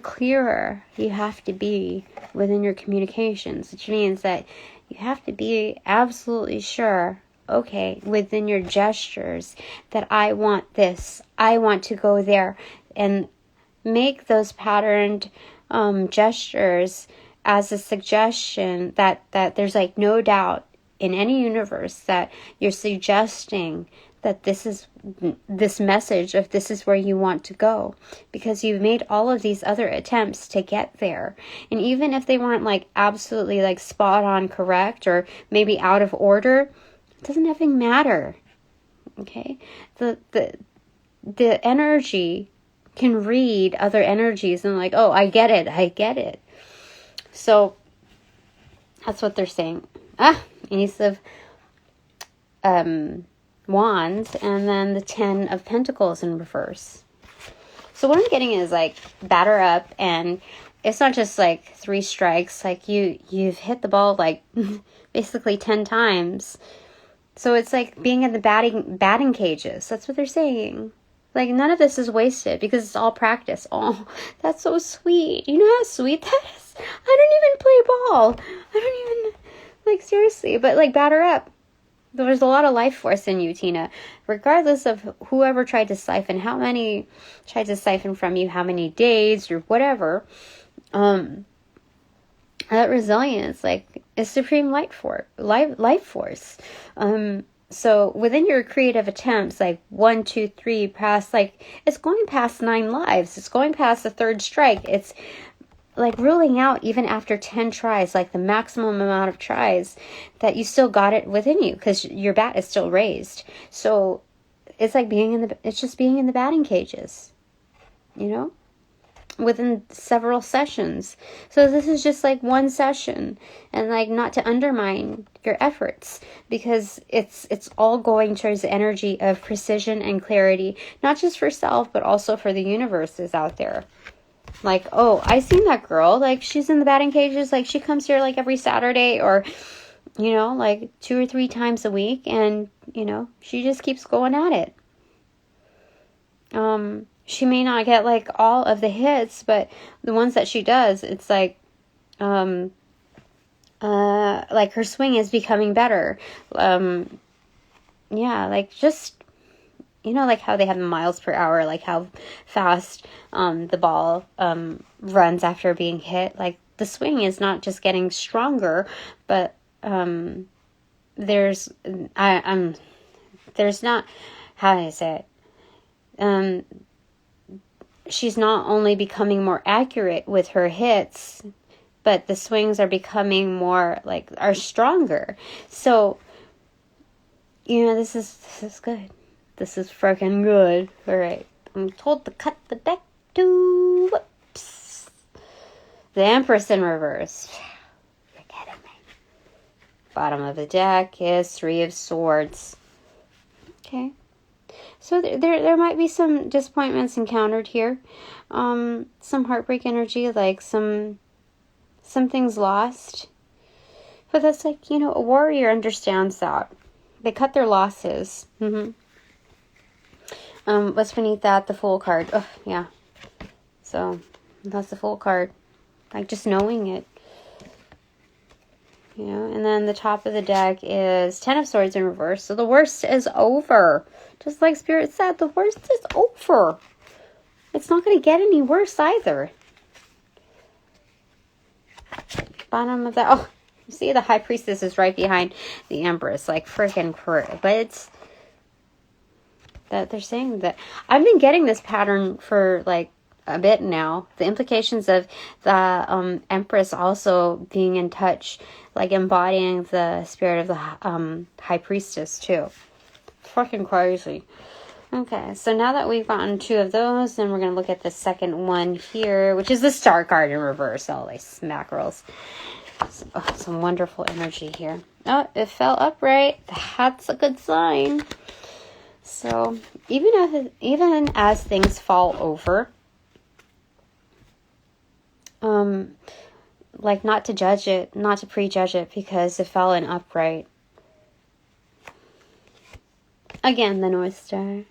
clearer you have to be within your communications, which means that you have to be absolutely sure, okay, within your gestures, that I want this, I want to go there, and make those patterned gestures as a suggestion that there's like no doubt in any universe that you're suggesting that this message of this is where you want to go, because you've made all of these other attempts to get there. And even if they weren't like absolutely like spot on correct, or maybe out of order, it doesn't even matter. Okay? The energy can read other energies and like, oh, I get it. So that's what they're saying. Ace of Wands, and then the 10 of Pentacles in reverse. So what I'm getting is like batter up, and it's not just like 3 strikes. Like you've hit the ball like basically 10 times. So it's like being in the batting cages. That's what they're saying. Like, none of this is wasted because it's all practice. Oh, that's so sweet. You know how sweet that is? I don't even play ball. I don't even, like, seriously. But, like, batter up. There's a lot of life force in you, Tina. Regardless of whoever tried to siphon, how many tried to siphon from you, how many days or whatever. That resilience, like, is supreme life force. So within your creative attempts, like 1, 2, 3, past, like, it's going past 9 lives. It's going past the 3rd strike. It's like ruling out even after 10 tries, like the maximum amount of tries, that you still got it within you because your bat is still raised. So it's like it's just being in the batting cages, you know, within several sessions. So this is just like one session, and like not to undermine your efforts, because it's all going towards the energy of precision and clarity, not just for self but also for the universes out there. Like, oh, I seen that girl, like she's in the batting cages, like she comes here like every Saturday, or you know, like 2 or 3 times a week, and you know, she just keeps going at it. She may not get like all of the hits, but the ones that she does, it's like her swing is becoming better. Yeah, like just, you know, like how they have miles per hour, like how fast the ball runs after being hit. Like the swing is not just getting stronger, but there's not, how do I say it? She's not only becoming more accurate with her hits, but the swings are becoming more, like, are stronger. So, you know, this is good. This is freaking good. All right. I'm told to cut the deck to, whoops. The Empress in reverse. You're kidding me. Bottom of the deck is 3 of Swords. Okay. So there might be some disappointments encountered here. Some heartbreak energy, like some things lost. But that's like, you know, a warrior understands that. They cut their losses. What's beneath that? The Fool card. Oh, yeah. So, that's the Fool card. Like, just knowing it. You know, and then the top of the deck is Ten of Swords in reverse. So the worst is over. Just like Spirit said, the worst is over. It's not going to get any worse either. Bottom of the... Oh, you see the High Priestess is right behind the Empress. Like, freaking cruel. But it's... that they're saying that... I've been getting this pattern for, like, a bit now. The implications of the Empress also being in touch, like embodying the spirit of the High Priestess too. Fucking crazy. Okay, so now that we've gotten two of those, then we're going to look at the second one here, which is the Star card in reverse. Oh, they smackerels. Some wonderful energy here. Oh, it fell upright. That's a good sign. So even as things fall over, like not to judge it, not to prejudge it because it fell in upright. Again, the North Star.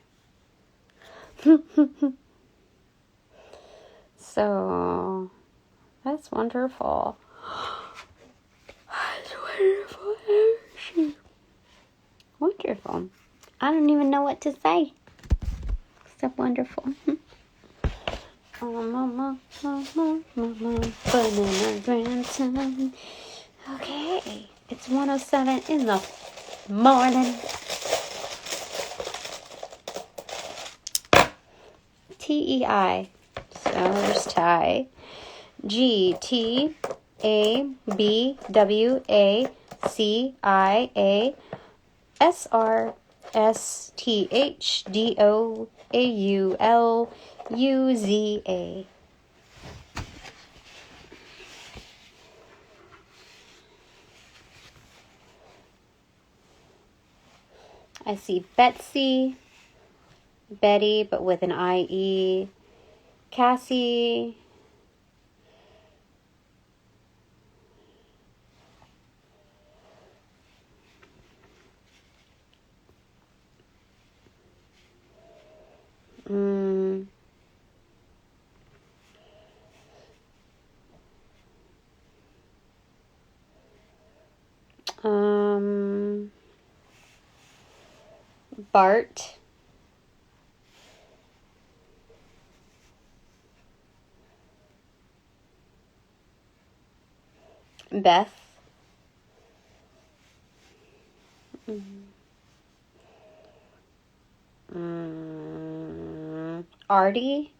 So, that's wonderful. That's wonderful energy. Wonderful. I don't even know what to say. Except wonderful. Bananagrams. Okay, it's 1:07 in the morning. TEI. So there's tie. GTABWACIASRSTHDOAULUZA. I see Betsy, Betty, but with an IE, Cassie, Bart, Beth, Artie,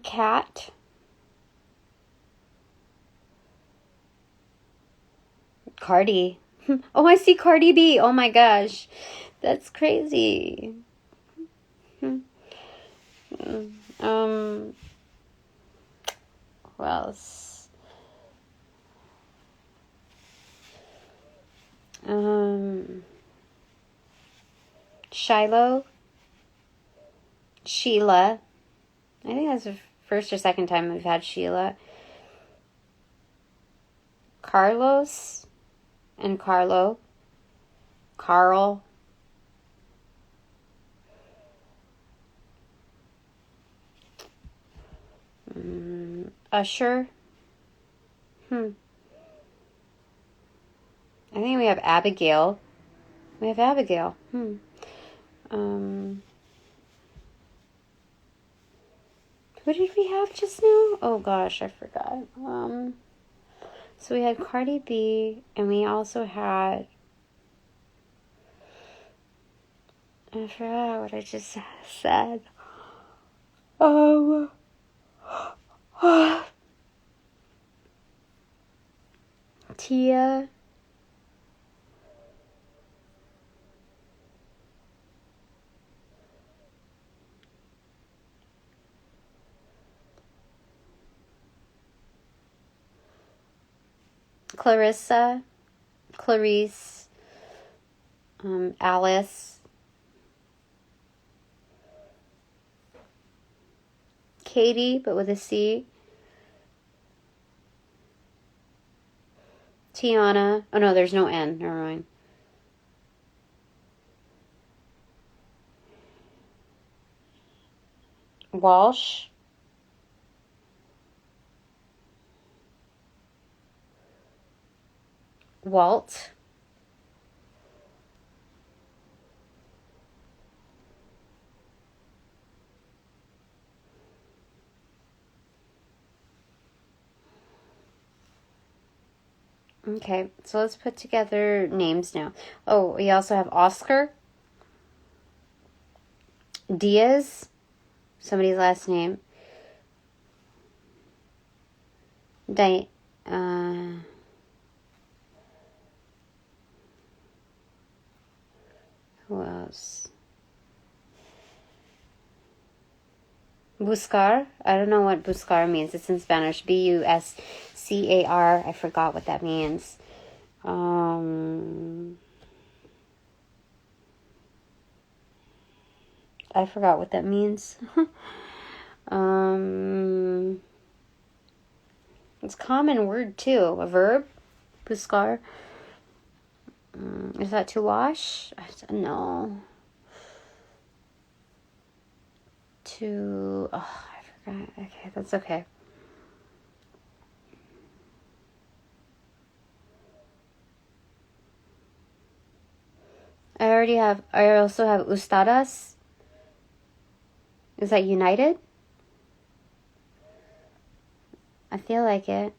Cat, Cardi. Oh, I see Cardi B. Oh my gosh. That's crazy. Who else? Shiloh, Sheila. I think that's the first or second time we've had Sheila. Carlos and Carlo. Carl. Usher. I think we have Abigail. We have Abigail. Who did we have just now? Oh gosh, I forgot. So we had Cardi B, and we also had... I forgot what I just said. Tia. Clarissa, Clarice, Alice, Katie, but with a C, Tiana. Oh no, there's no N. Never mind. Walsh. Walt. Okay, so let's put together names now. Oh, we also have Oscar, Diaz, somebody's last name, who else? Buscar. I don't know what buscar means. It's in Spanish. Buscar. I forgot what that means. I forgot what that means. It's a common word too. A verb. Buscar. Is that to wash? No. Oh, I forgot. Okay, that's okay. I also have ustadas. Is that united? I feel like it.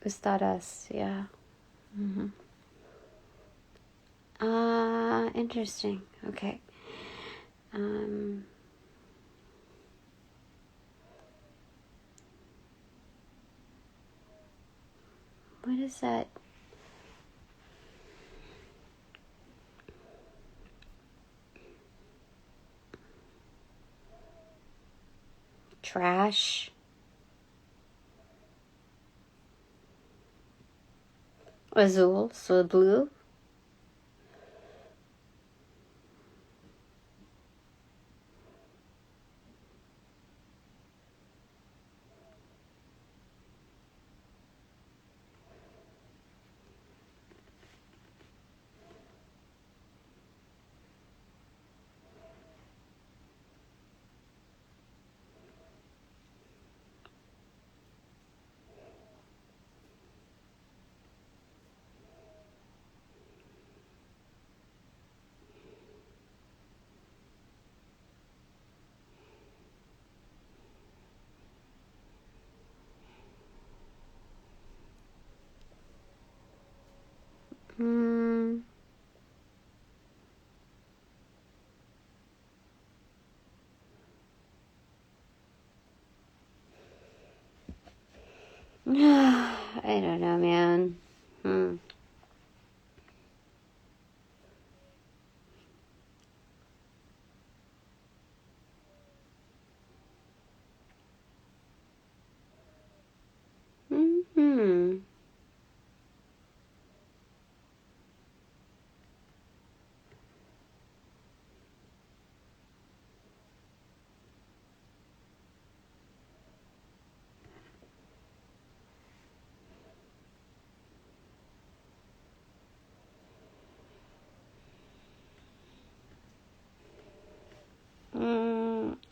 Ustadas, yeah. Interesting. Okay. What is that? Trash. Azul, so blue. I don't know, man.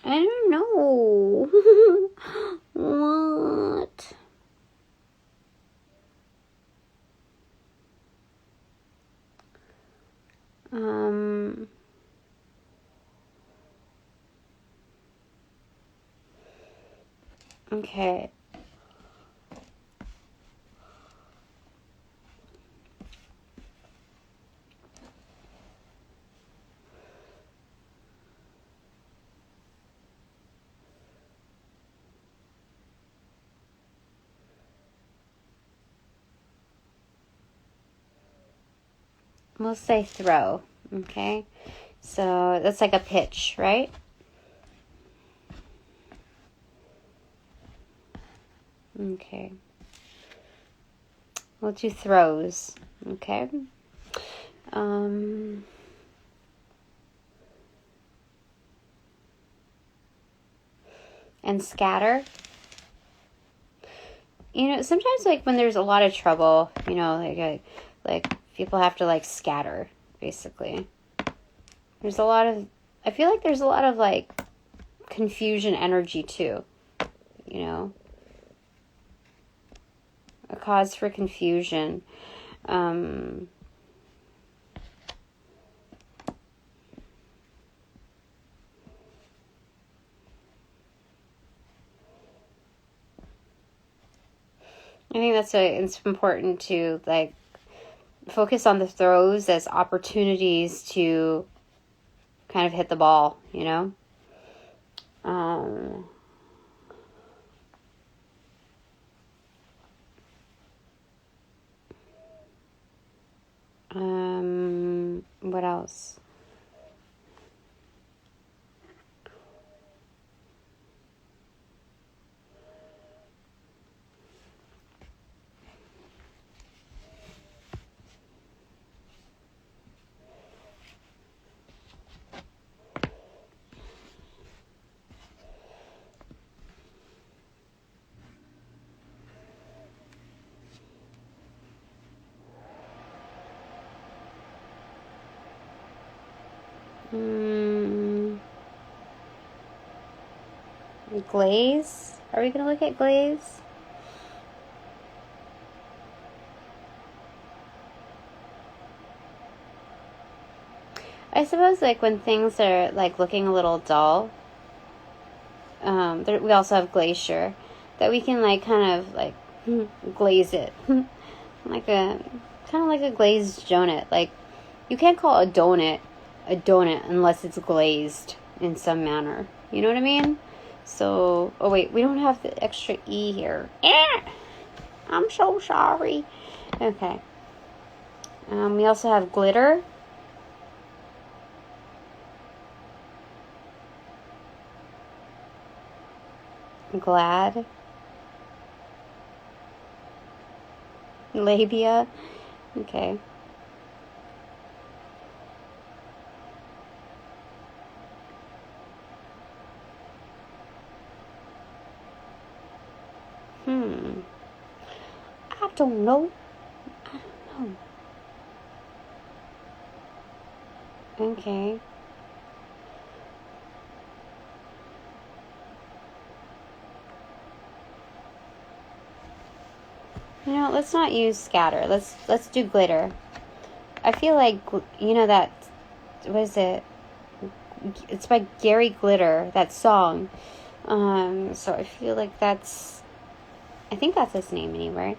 I don't know. What? Okay. We'll say throw, okay? So that's like a pitch, right? Okay. We'll do throws. Okay. And scatter. You know, sometimes like when there's a lot of trouble, you know, like people have to like scatter, basically. There's a lot of, I feel like there's a lot of like confusion energy too, you know. A cause for confusion. I think that's why it's important to like focus on the throws as opportunities to kind of hit the ball, you know? What else? Glaze? Are we going to look at glaze? I suppose like when things are like looking a little dull, we also have glacier, that we can like kind of like glaze it. Like kind of like a glazed donut. Like you can't call a donut unless it's glazed in some manner. You know what I mean? So, oh wait, we don't have the extra E here. I'm so sorry. Okay. We also have glitter. Glad. Labia. Okay. I don't know. Okay. You know, let's not use scatter. Let's do glitter. I feel like, you know, that, what is it? It's by Gary Glitter, that song. So I feel like I think that's his name anyway.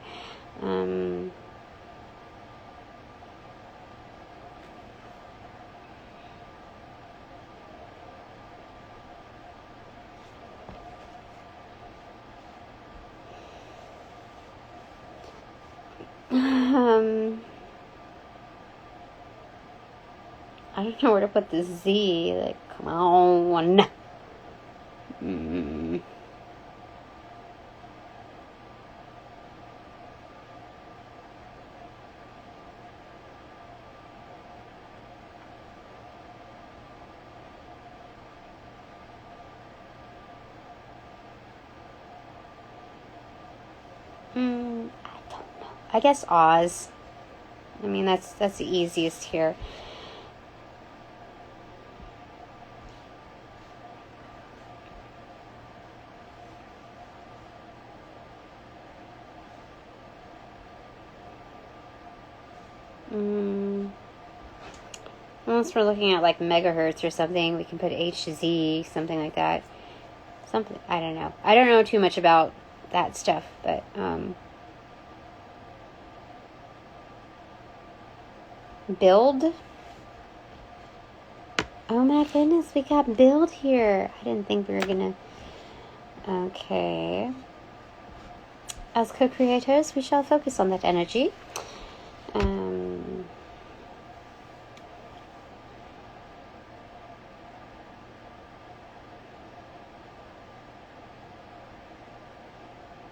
I don't know where to put the Z. Like, come on. I don't know. I guess Oz. I mean, that's the easiest here. Unless we're looking at like megahertz or something, we can put H to Z, something like that. Something, I don't know. I don't know too much about that stuff, but build. Oh my goodness, we got build here. I didn't think we were gonna. Okay. As co-creators, we shall focus on that energy.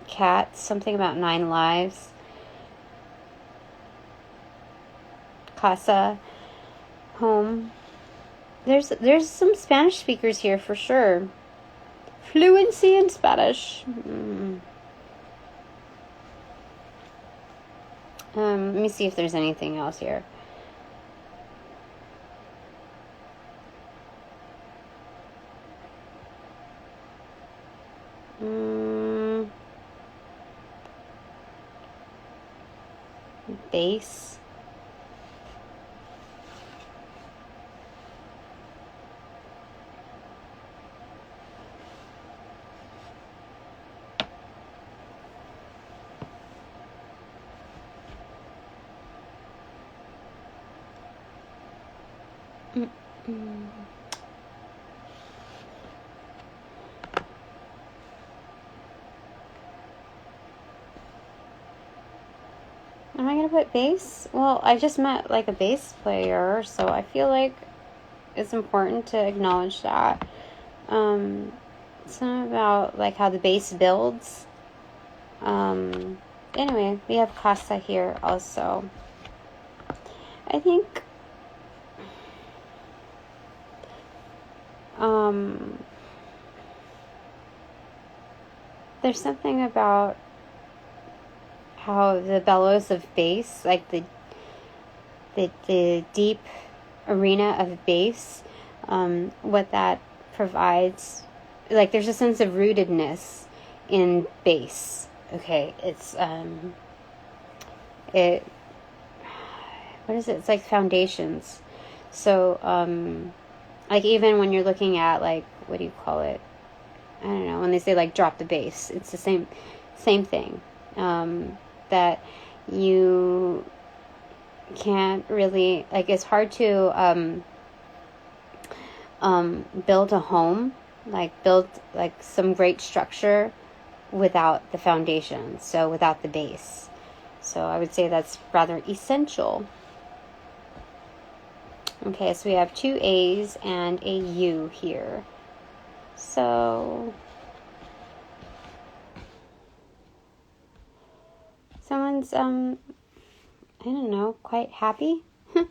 Cats, something about 9 lives. casa, home. There's some Spanish speakers here for sure. Fluency in Spanish. Let me see if there's anything else here. Bass. Am I going to put bass? Well, I just met like a bass player, so I feel like it's important to acknowledge that. Something about like how the bass builds. Anyway, we have casa here also. I think there's something about how the bellows of bass, like the deep arena of bass, what that provides, like there's a sense of rootedness in bass. Okay, it's what is it? It's like foundations. So like even when you're looking at like, what do you call it? I don't know, when they say like drop the bass, it's the same thing. That you can't really, like, it's hard to build a home, like build like some great structure without the foundation, so without the base. So I would say that's rather essential. Okay, so we have 2 A's and a U here. So someone's, I don't know, quite happy. That's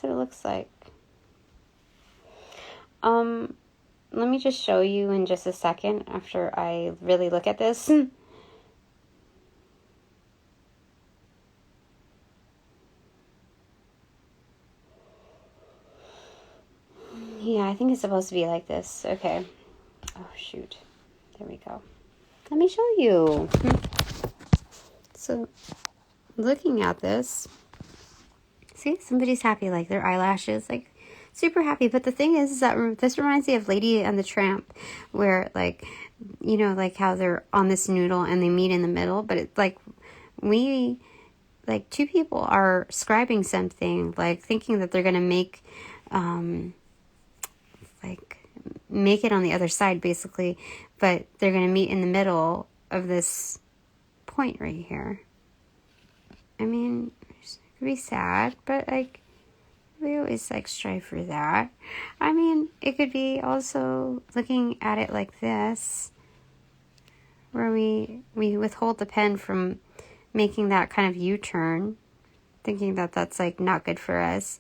what it looks like. Let me just show you in just a second after I really look at this. Yeah, I think it's supposed to be like this. Okay. Oh, shoot. There we go. Let me show you. So, looking at this, see, somebody's happy, like their eyelashes, like super happy. But the thing is that this reminds me of Lady and the Tramp, where like, you know, like how they're on this noodle and they meet in the middle. But it's like like 2 people are scribing something, like thinking that they're going to make it on the other side basically, but they're going to meet in the middle of this point right here. I mean, it could be sad, but like we always like strive for that. I mean, it could be also looking at it like this, where we withhold the pen from making that kind of U-turn, thinking that that's like not good for us.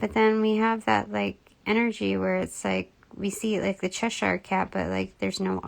But then we have that like energy where it's like we see like the Cheshire cat, but like there's no